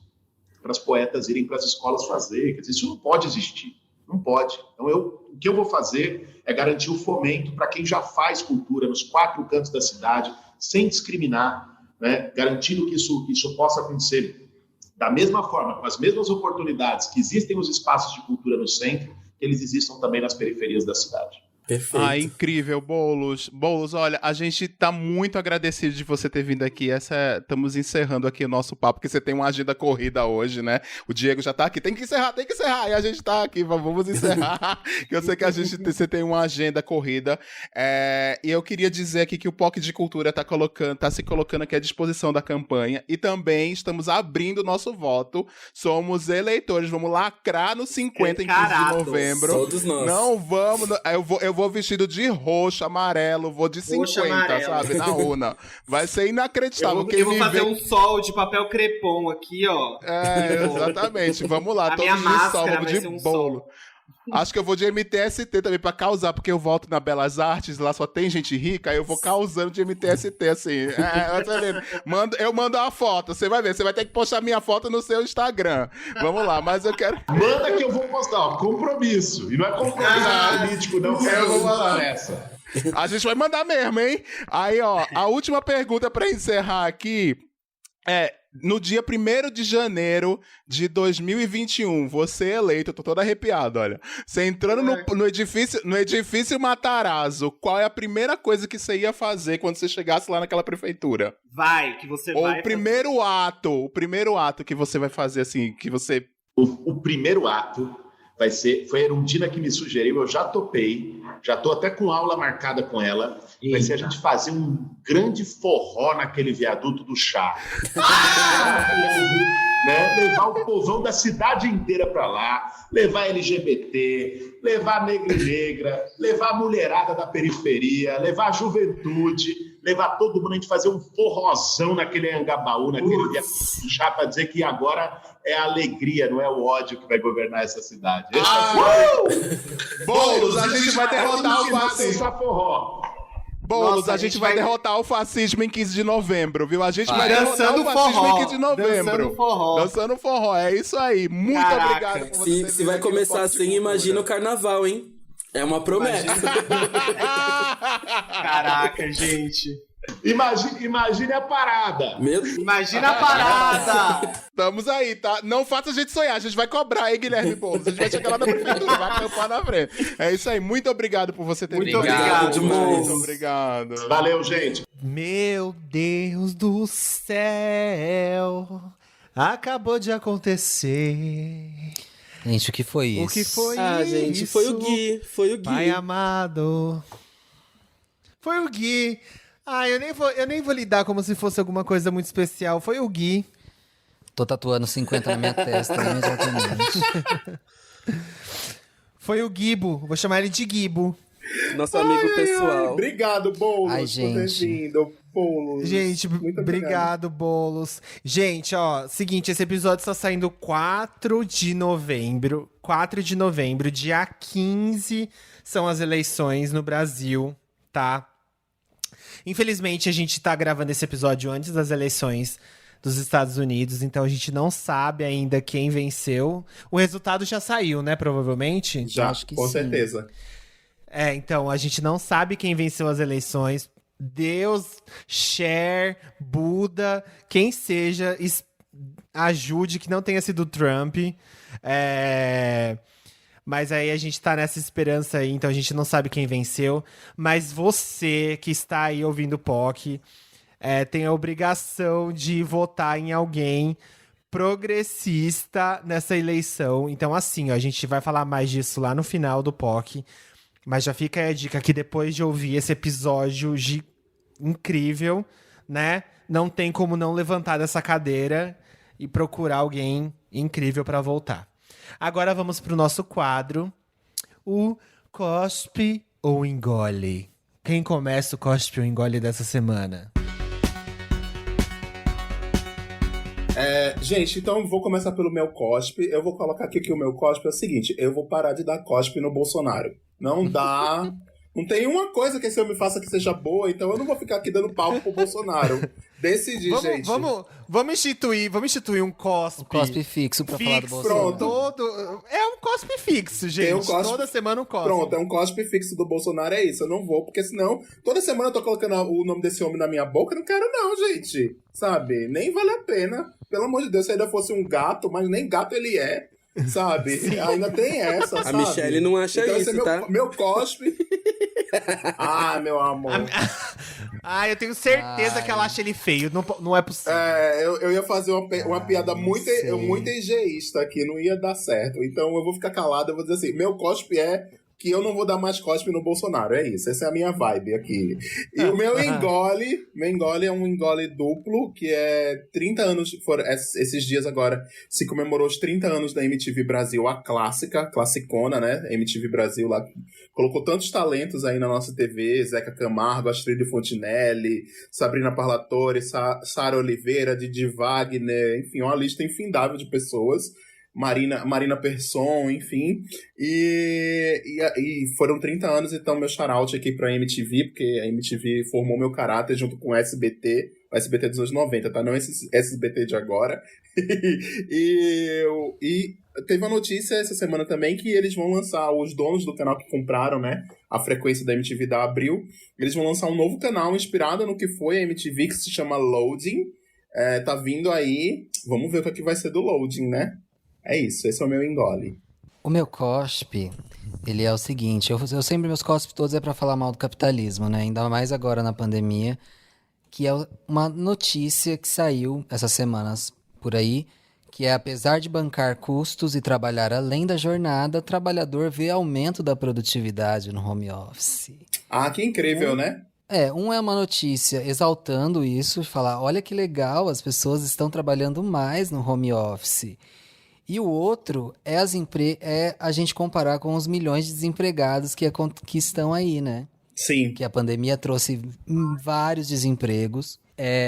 para as poetas irem para as escolas fazer. Quer dizer, isso não pode existir. Não pode. Então, o que eu vou fazer é garantir o fomento para quem já faz cultura nos 4 cantos da cidade, sem discriminar, né? Garantindo que isso possa acontecer da mesma forma, com as mesmas oportunidades que existem os espaços de cultura no centro, que eles existam também nas periferias da cidade. Perfeito. Incrível, Boulos. Boulos, olha, a gente tá muito agradecido de você ter vindo aqui. Estamos encerrando aqui o nosso papo, porque você tem uma agenda corrida hoje, né? O Diego já tá aqui, tem que encerrar. E a gente tá aqui, vamos encerrar. Que eu sei que você tem uma agenda corrida. E eu queria dizer aqui que o POC de Cultura tá se colocando aqui à disposição da campanha. E também estamos abrindo o nosso voto. Somos eleitores, vamos lacrar no 50 em 15 de novembro. Todos nós. Não vamos... Eu vou vestido de roxo, amarelo, vou de 50, sabe? Na urna. Vai ser inacreditável. Eu vou fazer um sol de papel crepom aqui, ó. Exatamente. Vamos lá, todos de sol, vamos de bolo. Acho que eu vou de MTST também pra causar, porque eu volto na Belas Artes, lá só tem gente rica, aí eu vou causando de MTST, assim. Eu mando uma foto, você vai ver, você vai ter que postar minha foto no seu Instagram. Vamos lá, mas eu quero... Manda que eu vou postar, ó, compromisso. E não é compromisso político, não, eu vou falar nessa. A gente vai mandar mesmo, hein? Aí, ó, a última pergunta pra encerrar aqui no dia 1º de janeiro de 2021, você eleito, eu tô todo arrepiado, olha. Você entrando no edifício Matarazzo, qual é a primeira coisa que você ia fazer quando você chegasse lá naquela prefeitura? O primeiro ato que você vai fazer, assim, que você... O primeiro ato foi a Erundina que me sugeriu, eu já topei, já tô até com aula marcada com ela, vai ser a gente fazer um grande forró naquele viaduto do chá. Né? Levar o povão da cidade inteira para lá, levar LGBT, levar negra e negra, levar a mulherada da periferia, levar a juventude, levar todo mundo, a gente fazer um forrozão naquele Anhangabaú, naquele viaduto do chá, para dizer que agora é a alegria, não é o ódio que vai governar essa cidade. Boulos, a gente vai derrotar o fascismo. Boulos, a gente vai derrotar o fascismo em 15 de novembro, viu? A gente vai derrotar o fascismo em 15 de novembro. Dançando forró, é isso aí. Muito obrigado por você. Se vai começar assim, imagina o carnaval, hein? É uma promessa. Caraca, gente. Imagine a parada. Imagina a parada. Estamos aí, tá? Não faça a gente sonhar, a gente vai cobrar, hein, Guilherme Boulos? A gente vai chegar lá na prefeitura, vai acampar na frente. É isso aí, muito obrigado por você ter vindo. Muito obrigado. Valeu, gente. Meu Deus do céu, acabou de acontecer. Gente, o que foi isso? O que foi gente, isso? foi o Gui. Pai amado. Foi o Gui. Eu nem vou lidar como se fosse alguma coisa muito especial. Foi o Gui. Tô tatuando 50 na minha testa imediatamente. Foi o Gibo. Vou chamar ele de Gibo. Nosso amigo pessoal. Obrigado, Boulos, por ter vindo. Boulos. Gente, muito obrigado, Boulos. Gente, ó, seguinte, esse episódio está saindo 4 de novembro. 4 de novembro, dia 15, são as eleições no Brasil, tá? Infelizmente, a gente tá gravando esse episódio antes das eleições dos Estados Unidos, então a gente não sabe ainda quem venceu. O resultado já saiu, né, provavelmente? Já, acho que com sim. certeza. Então, a gente não sabe quem venceu as eleições. Deus, Cher, Buda, quem seja, ajude que não tenha sido Trump. Mas aí a gente tá nessa esperança aí, então a gente não sabe quem venceu. Mas você que está aí ouvindo o POC, tem a obrigação de votar em alguém progressista nessa eleição. Então assim, ó, a gente vai falar mais disso lá no final do POC. Mas já fica aí a dica que depois de ouvir esse episódio incrível, né? Não tem como não levantar dessa cadeira e procurar alguém incrível para voltar. Agora vamos pro nosso quadro, o Cospe ou Engole. Quem começa o Cospe ou Engole dessa semana? Gente, então vou começar pelo meu cospe. Eu vou colocar aqui que o meu cospe é o seguinte: eu vou parar de dar cospe no Bolsonaro. Não dá Não tem uma coisa que esse homem faça que seja boa, então eu não vou ficar aqui dando palco pro Bolsonaro. Decidi, gente. Vamos instituir um cospe. Um cospe fixo pra falar do Bolsonaro. É um cospe fixo, gente. Toda semana um cospe. Pronto, é um cospe fixo do Bolsonaro, é isso. Eu não vou, porque senão, toda semana eu tô colocando o nome desse homem na minha boca. Eu não quero não, gente. Sabe? Nem vale a pena. Pelo amor de Deus, se ainda fosse um gato, mas nem gato ele é. Sabe? Ainda tem essa, sabe? A Michelle não acha então, isso, esse é tá? meu cospe. Meu amor. Eu tenho certeza que ela acha ele feio. Não é possível. Eu ia fazer uma piada muito engeísta aqui, não ia dar certo. Então eu vou ficar calado, eu vou dizer assim, meu cospe é que eu não vou dar mais cospe no Bolsonaro, é isso, essa é a minha vibe aqui. E o meu engole é um engole duplo, que é 30 anos, esses dias agora, se comemorou os 30 anos da MTV Brasil, a classicona, né, MTV Brasil lá, colocou tantos talentos aí na nossa TV, Zeca Camargo, Astrid Fontinelli, Sabrina Parlatore, Sara Oliveira, Didi Wagner, enfim, uma lista infindável de pessoas, Marina Persson, enfim, e foram 30 anos, então meu shout-out aqui pra MTV, porque a MTV formou meu caráter junto com o SBT dos anos 90, tá? Não esse SBT de agora. e teve uma notícia essa semana também que eles vão lançar, os donos do canal que compraram, né, a frequência da MTV da Abril, eles vão lançar um novo canal inspirado no que foi a MTV, que se chama Loading. Tá vindo aí, vamos ver o que vai ser do Loading, né? É isso, esse é o meu engole. O meu cospe, ele é o seguinte, eu sempre, meus cospes todos é pra falar mal do capitalismo, né? Ainda mais agora na pandemia, que é uma notícia que saiu essas semanas por aí, que é, apesar de bancar custos e trabalhar além da jornada, o trabalhador vê aumento da produtividade no home office. Que incrível, né? É uma notícia exaltando isso, falar, olha que legal, as pessoas estão trabalhando mais no home office. E o outro é a gente comparar com os milhões de desempregados que estão aí, né? Sim. Que a pandemia trouxe vários desempregos.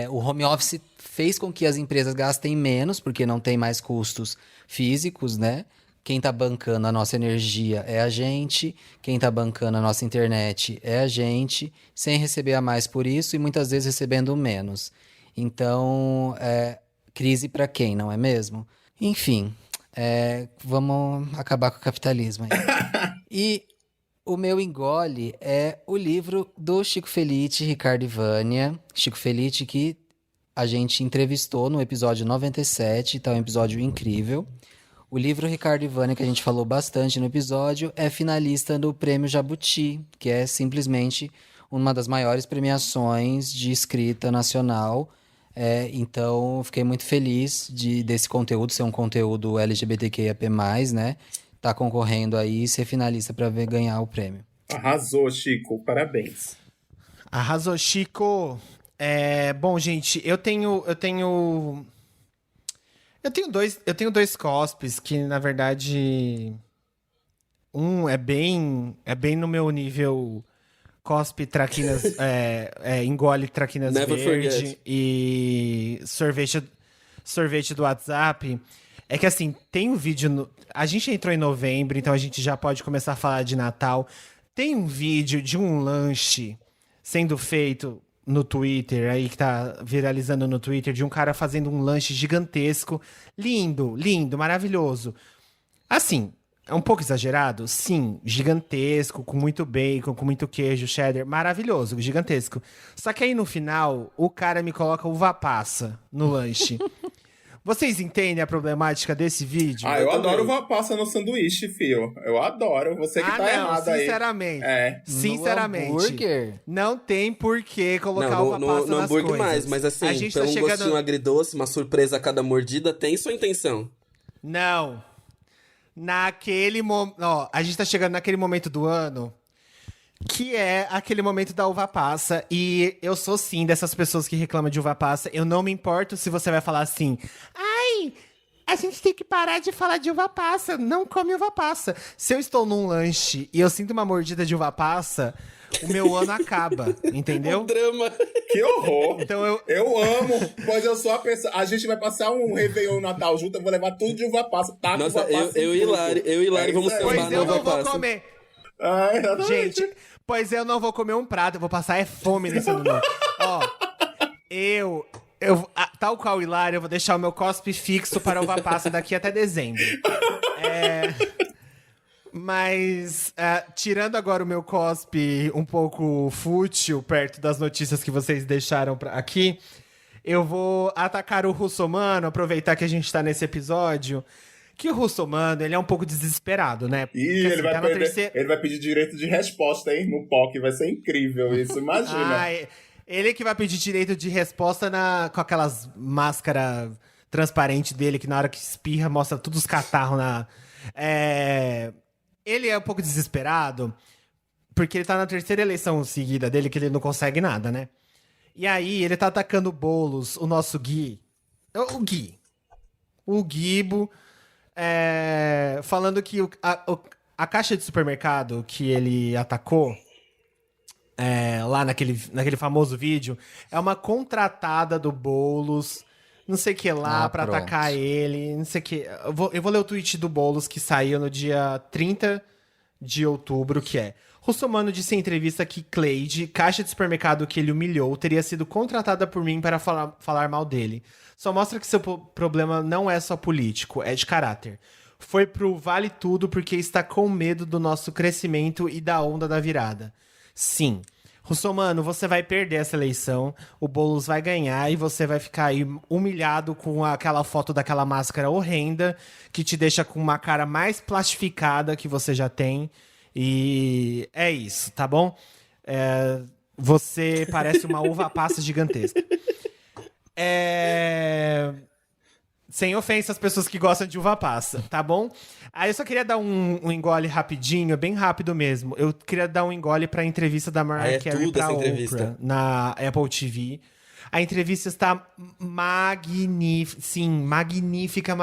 O home office fez com que as empresas gastem menos, porque não tem mais custos físicos, né? Quem tá bancando a nossa energia é a gente, quem tá bancando a nossa internet é a gente, sem receber a mais por isso e muitas vezes recebendo menos. Então, crise para quem, não é mesmo? Enfim, vamos acabar com o capitalismo aí. E o meu engole é o livro do Chico Felitti, Ricardo e Vânia. Chico Felitti, que a gente entrevistou no episódio 97, tá um episódio incrível. O livro Ricardo e Vânia, que a gente falou bastante no episódio, é finalista do Prêmio Jabuti, que é simplesmente uma das maiores premiações de escrita nacional. Então, fiquei muito feliz desse conteúdo ser um conteúdo LGBTQIAP+, né? Tá concorrendo aí e ser finalista para ganhar o prêmio. Arrasou, Chico. Parabéns. Arrasou, Chico. Bom, gente, eu tenho dois cospes que, na verdade, um é bem no meu nível cospe traquinas, engole traquinas Never verde forget. E sorvete do WhatsApp. É que, assim, tem um vídeo... A gente entrou em novembro, então a gente já pode começar a falar de Natal. Tem um vídeo de um lanche sendo feito no Twitter, aí que tá viralizando no Twitter, de um cara fazendo um lanche gigantesco. Lindo, maravilhoso. Assim, é um pouco exagerado? Sim, gigantesco, com muito bacon, com muito queijo, cheddar. Maravilhoso, gigantesco. Só que aí no final, o cara me coloca uva passa no lanche. Vocês entendem a problemática desse vídeo? Eu adoro uva passa no sanduíche, fio. Eu adoro. Você que tá errado aí. Sinceramente. Sinceramente. No hambúrguer? Não tem por que colocar uva passa no nas hambúrguer coisas. mais, mas assim, A gente pelo tá um chegando... gostinho agridoce, uma surpresa a cada mordida, tem sua intenção. Não. A gente tá chegando naquele momento do ano que é aquele momento da uva passa. E eu sou, sim, dessas pessoas que reclamam de uva passa. Eu não me importo se você vai falar assim... Ai, a gente tem que parar de falar de uva passa. Não come uva passa. Se eu estou num lanche e eu sinto uma mordida de uva passa... O meu ano acaba, entendeu? O drama. Que horror. Então eu amo, pois eu sou a pessoa... A gente vai passar um Réveillon Natal junto, eu vou levar tudo de uva passa. Tá? Nossa, uva passa eu e Lari vamos Pois sambar eu na uva não vou passa. comer. Exatamente. Gente, Pois eu não vou comer um prato, eu vou passar fome nesse ano novo. Ó, tal qual o Hilário, eu vou deixar o meu cospe fixo para uva passa daqui até dezembro. Mas, tirando agora o meu cospe um pouco fútil, perto das notícias que vocês deixaram aqui, eu vou atacar o Russomano, aproveitar que a gente tá nesse episódio, que o Russomano, ele é um pouco desesperado, né? Porque, Ih, assim, ele vai pedir direito de resposta, hein? No POC, vai ser incrível isso, imagina. Ele que vai pedir direito de resposta com aquelas máscaras transparentes dele, que na hora que espirra mostra todos os catarros na... Ele é um pouco desesperado, porque ele tá na terceira eleição seguida dele, que ele não consegue nada, né? E aí, ele tá atacando o Boulos, o nosso Gui. O Guibo, falando que a caixa de supermercado que ele atacou, lá naquele famoso vídeo, é uma contratada do Boulos, não sei o que lá, pra pronto. atacar ele, não sei o que. Eu vou ler o tweet do Boulos que saiu no dia 30 de outubro, que é: Russomano disse em entrevista que Cleide, caixa de supermercado que ele humilhou, teria sido contratada por mim para falar mal dele. Só mostra que seu problema não é só político, é de caráter. Foi pro vale tudo porque está com medo do nosso crescimento e da onda da virada. Sim. Russomano, você vai perder essa eleição, o Boulos vai ganhar e você vai ficar aí humilhado com aquela foto daquela máscara horrenda que te deixa com uma cara mais plastificada que você já tem. E é isso, tá bom? Você parece uma uva passa gigantesca. Sem ofensa às pessoas que gostam de uva passa, tá bom? Aí eu só queria dar um engole rapidinho, bem rápido mesmo. Eu queria dar um engole pra entrevista da Mariah Carey pra Oprah, na Apple TV. A entrevista está magnífica. Sim, magnífica.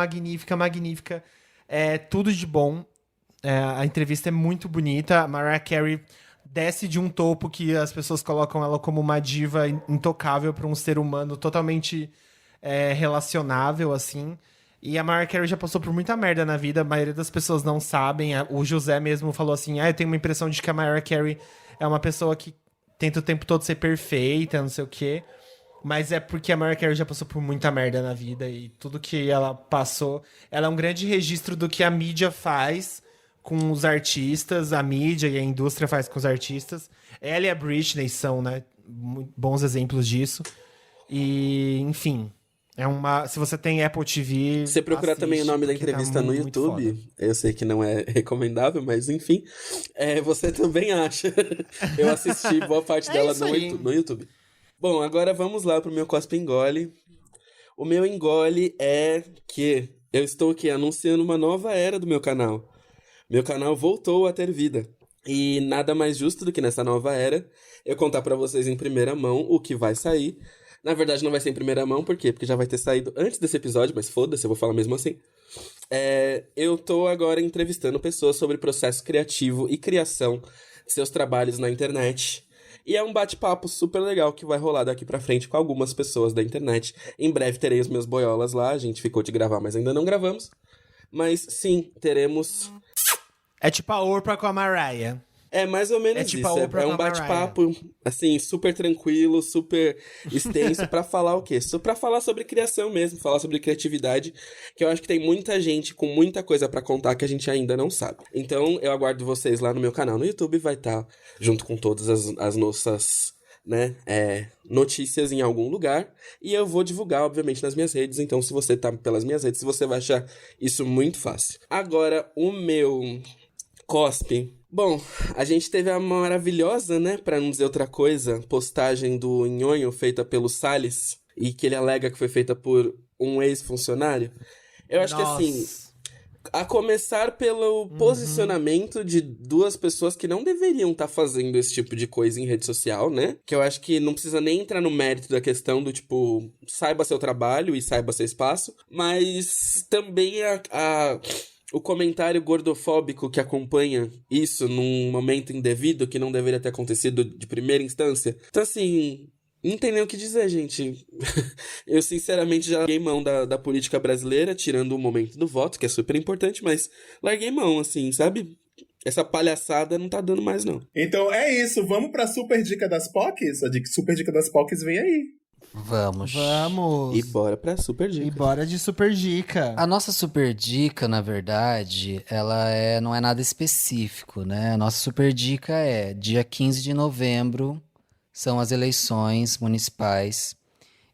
É tudo de bom. A entrevista é muito bonita. A Mariah Carey desce de um topo que as pessoas colocam ela como uma diva intocável para um ser humano totalmente relacionável, assim. E a Mariah Carey já passou por muita merda na vida, a maioria das pessoas não sabem. O José mesmo falou assim, eu tenho uma impressão de que a Mariah Carey é uma pessoa que tenta o tempo todo ser perfeita, não sei o quê. Mas é porque a Mariah Carey já passou por muita merda na vida e tudo que ela passou... Ela é um grande registro do que a mídia faz com os artistas, a mídia e a indústria faz com os artistas. Ela e a Britney são, né, bons exemplos disso. E, enfim... Se você tem Apple TV... Você procurar também o nome da entrevista no YouTube, eu sei que não é recomendável, mas enfim, você também acha. Eu assisti boa parte dela no YouTube. Bom, agora vamos lá pro meu cospe engole. O meu engole é que eu estou aqui anunciando uma nova era do meu canal. Meu canal voltou a ter vida. E nada mais justo do que nessa nova era eu contar pra vocês em primeira mão o que vai sair. Na verdade, não vai ser em primeira mão, por quê? Porque já vai ter saído antes desse episódio, mas foda-se, eu vou falar mesmo assim. Eu tô agora entrevistando pessoas sobre processo criativo e criação de seus trabalhos na internet. E é um bate-papo super legal que vai rolar daqui pra frente com algumas pessoas da internet. Em breve terei os meus boiolas lá, a gente ficou de gravar, mas ainda não gravamos. Mas sim, teremos... É tipo a Oprah com a Mariah. É mais ou menos tipo isso. É um bate-papo, assim, super tranquilo, super extenso, pra falar o quê? Pra falar sobre criação mesmo, falar sobre criatividade, que eu acho que tem muita gente com muita coisa pra contar que a gente ainda não sabe. Então, eu aguardo vocês lá no meu canal no YouTube, vai estar junto com todas as nossas, né, notícias em algum lugar, e eu vou divulgar, obviamente, nas minhas redes, então se você tá pelas minhas redes, você vai achar isso muito fácil. Agora, o meu cospe... Bom, a gente teve a maravilhosa, né, pra não dizer outra coisa, postagem do Nhonho feita pelo Salles, e que ele alega que foi feita por um ex-funcionário. Eu acho que assim, a começar pelo posicionamento de duas pessoas que não deveriam estar fazendo esse tipo de coisa em rede social, né? Que eu acho que não precisa nem entrar no mérito da questão do tipo, saiba seu trabalho e saiba seu espaço, mas também o comentário gordofóbico que acompanha isso num momento indevido que não deveria ter acontecido de primeira instância. Então, assim, não tem nem o que dizer, gente. Eu, sinceramente, já larguei mão da política brasileira, tirando o momento do voto, que é super importante, mas larguei mão, assim, sabe? Essa palhaçada não tá dando mais, não. Então é isso, vamos pra super dica das POCs? A super dica das POCs vem aí. Vamos. Vamos. E bora pra super dica. E bora de super dica. A nossa super dica, na verdade, não é nada específico, né? A nossa super dica é dia 15 de novembro, são as eleições municipais.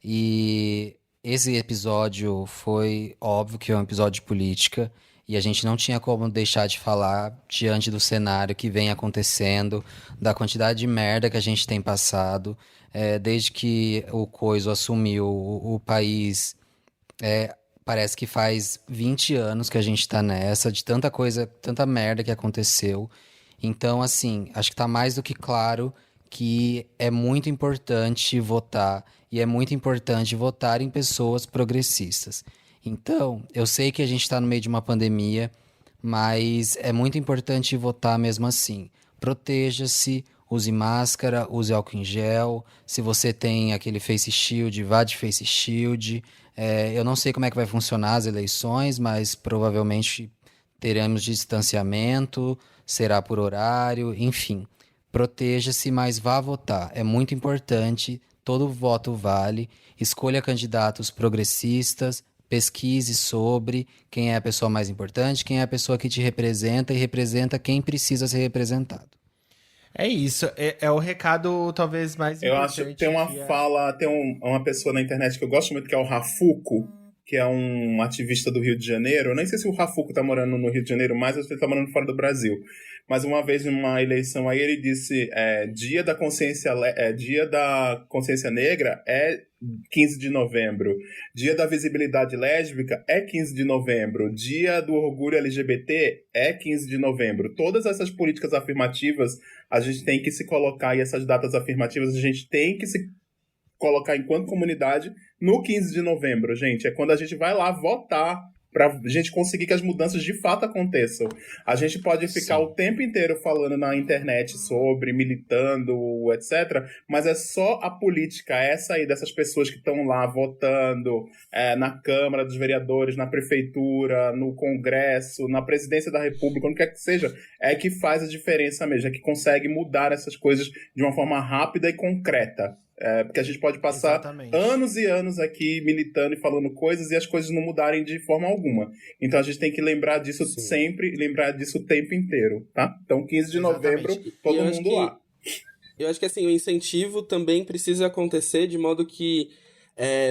E esse episódio foi óbvio que é um episódio de política. E a gente não tinha como deixar de falar diante do cenário que vem acontecendo, da quantidade de merda que a gente tem passado. Desde que o Coiso assumiu o país, parece que faz 20 anos que a gente tá nessa, de tanta coisa, tanta merda que aconteceu. Então, assim, acho que tá mais do que claro que é muito importante votar, e é muito importante votar em pessoas progressistas. Então, eu sei que a gente tá no meio de uma pandemia, mas é muito importante votar mesmo assim. Proteja-se, use máscara, use álcool em gel. Se você tem aquele face shield, vá de face shield. Eu não sei como é que vai funcionar as eleições, mas provavelmente teremos distanciamento, será por horário, enfim. Proteja-se, mas vá votar. É muito importante, todo voto vale. Escolha candidatos progressistas, pesquise sobre quem é a pessoa mais importante, quem é a pessoa que te representa e representa quem precisa ser representado. É isso, é o recado talvez mais Eu importante. acho que tem uma fala, tem uma pessoa na internet que eu gosto muito, que é o Rafuco, que é um ativista do Rio de Janeiro. Eu nem sei se o Rafuco tá morando no Rio de Janeiro mais ou se ele tá morando fora do Brasil. Mas uma vez numa eleição aí ele disse dia da consciência negra é 15 de novembro. Dia da visibilidade lésbica é 15 de novembro. Dia do orgulho LGBT é 15 de novembro. Todas essas políticas afirmativas a gente tem que se colocar, e essas datas afirmativas a gente tem que se colocar enquanto comunidade no 15 de novembro, gente. É quando a gente vai lá votar pra gente conseguir que as mudanças de fato aconteçam. A gente pode ficar o tempo inteiro falando na internet sobre, militando, etc., mas é só a política, essa aí dessas pessoas que estão lá votando na Câmara dos Vereadores, na Prefeitura, no Congresso, na Presidência da República, onde quer que seja, é que faz a diferença mesmo, é que consegue mudar essas coisas de uma forma rápida e concreta. Porque a gente pode passar anos e anos aqui militando e falando coisas e as coisas não mudarem de forma alguma. Então a gente tem que lembrar disso sempre, lembrar disso o tempo inteiro, tá? Então 15 de novembro, todo mundo lá. Eu acho que assim, o incentivo também precisa acontecer de modo que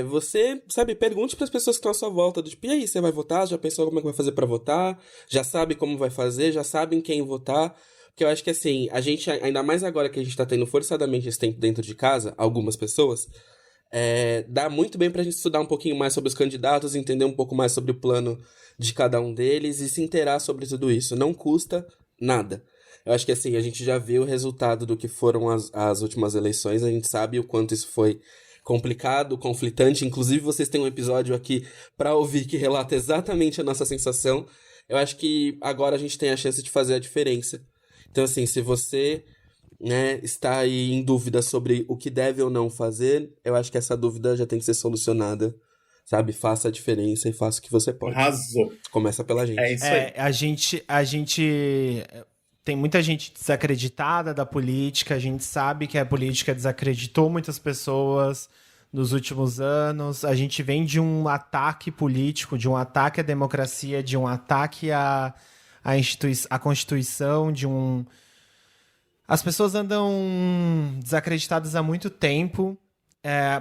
você, sabe, pergunte para as pessoas que estão à sua volta, tipo, e aí, você vai votar? Já pensou como é que vai fazer para votar? Já sabe como vai fazer? Já sabe em quem votar? Porque eu acho que, assim, a gente, ainda mais agora que a gente tá tendo forçadamente esse tempo dentro de casa, algumas pessoas, dá muito bem pra gente estudar um pouquinho mais sobre os candidatos, entender um pouco mais sobre o plano de cada um deles e se inteirar sobre tudo isso. Não custa nada. Eu acho que, assim, a gente já viu o resultado do que foram as últimas eleições, a gente sabe o quanto isso foi complicado, conflitante. Inclusive, vocês têm um episódio aqui pra ouvir que relata exatamente a nossa sensação. Eu acho que agora a gente tem a chance de fazer a diferença. Então, assim, se você está aí em dúvida sobre o que deve ou não fazer, eu acho que essa dúvida já tem que ser solucionada, sabe? Faça a diferença e faça o que você pode. Arrasou. Começa pela gente. É isso aí. A gente tem muita gente desacreditada da política, a gente sabe que a política desacreditou muitas pessoas nos últimos anos, a gente vem de um ataque político, de um ataque à democracia, de um ataque à Constituição, as pessoas andam desacreditadas há muito tempo,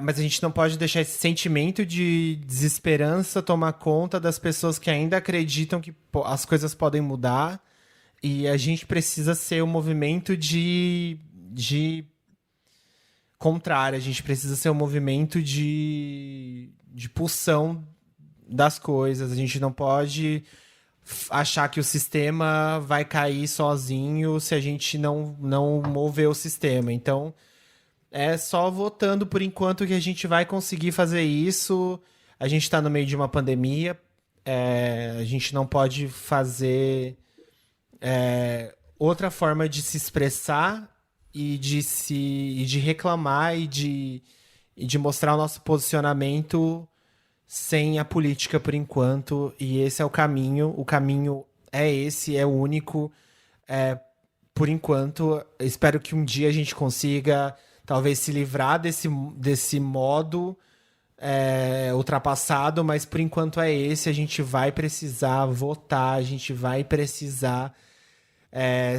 mas a gente não pode deixar esse sentimento de desesperança tomar conta das pessoas que ainda acreditam que as coisas podem mudar, e a gente precisa ser um movimento de contrário, a gente precisa ser um movimento de pulsão das coisas, a gente não pode achar que o sistema vai cair sozinho se a gente não mover o sistema. Então, é só votando por enquanto que a gente vai conseguir fazer isso. A gente está no meio de uma pandemia, a gente não pode fazer outra forma de se expressar e de reclamar e de mostrar o nosso posicionamento sem a política por enquanto, e esse é o caminho é esse, é o único. por enquanto, eu espero que um dia a gente consiga talvez se livrar desse modo ultrapassado, mas por enquanto é esse. A gente vai precisar votar, a gente vai precisar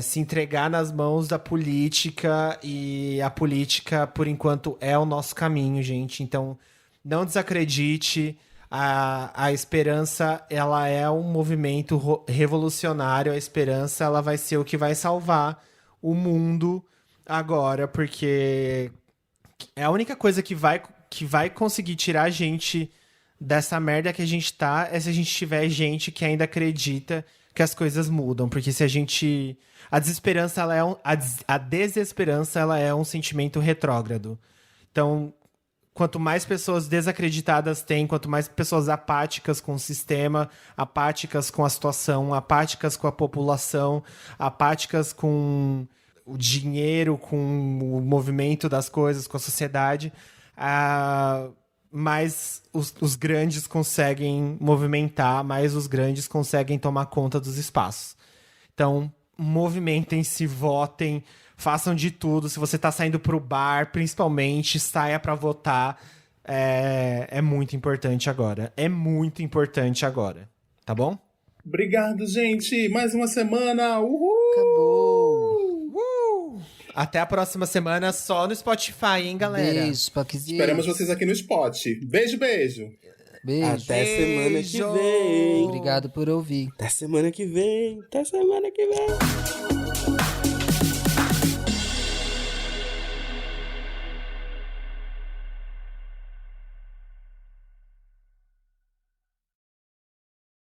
se entregar nas mãos da política, e a política, por enquanto, é o nosso caminho, gente. Então, não desacredite. A esperança, ela é um movimento revolucionário. A esperança, ela vai ser o que vai salvar o mundo agora, porque é a única coisa que vai conseguir tirar a gente dessa merda que a gente tá, é se a gente tiver gente que ainda acredita que as coisas mudam. Porque se a gente... A desesperança, a desesperança, ela é um sentimento retrógrado. Então, quanto mais pessoas desacreditadas tem, quanto mais pessoas apáticas com o sistema, apáticas com a situação, apáticas com a população, apáticas com o dinheiro, com o movimento das coisas, com a sociedade, mais os grandes conseguem movimentar, mais os grandes conseguem tomar conta dos espaços. Então, movimentem-se, votem, façam de tudo. Se você tá saindo pro bar, principalmente, saia pra votar. É muito importante agora. É muito importante agora. Tá bom? Obrigado, gente. Mais uma semana. Uhul! Acabou. Até a próxima semana, só no Spotify, hein, galera? Beijo, Paquizito. Esperamos vocês aqui no Spot. Beijo, beijo. Beijo. Até semana que vem. Obrigado por ouvir. Até semana que vem. Até semana que vem.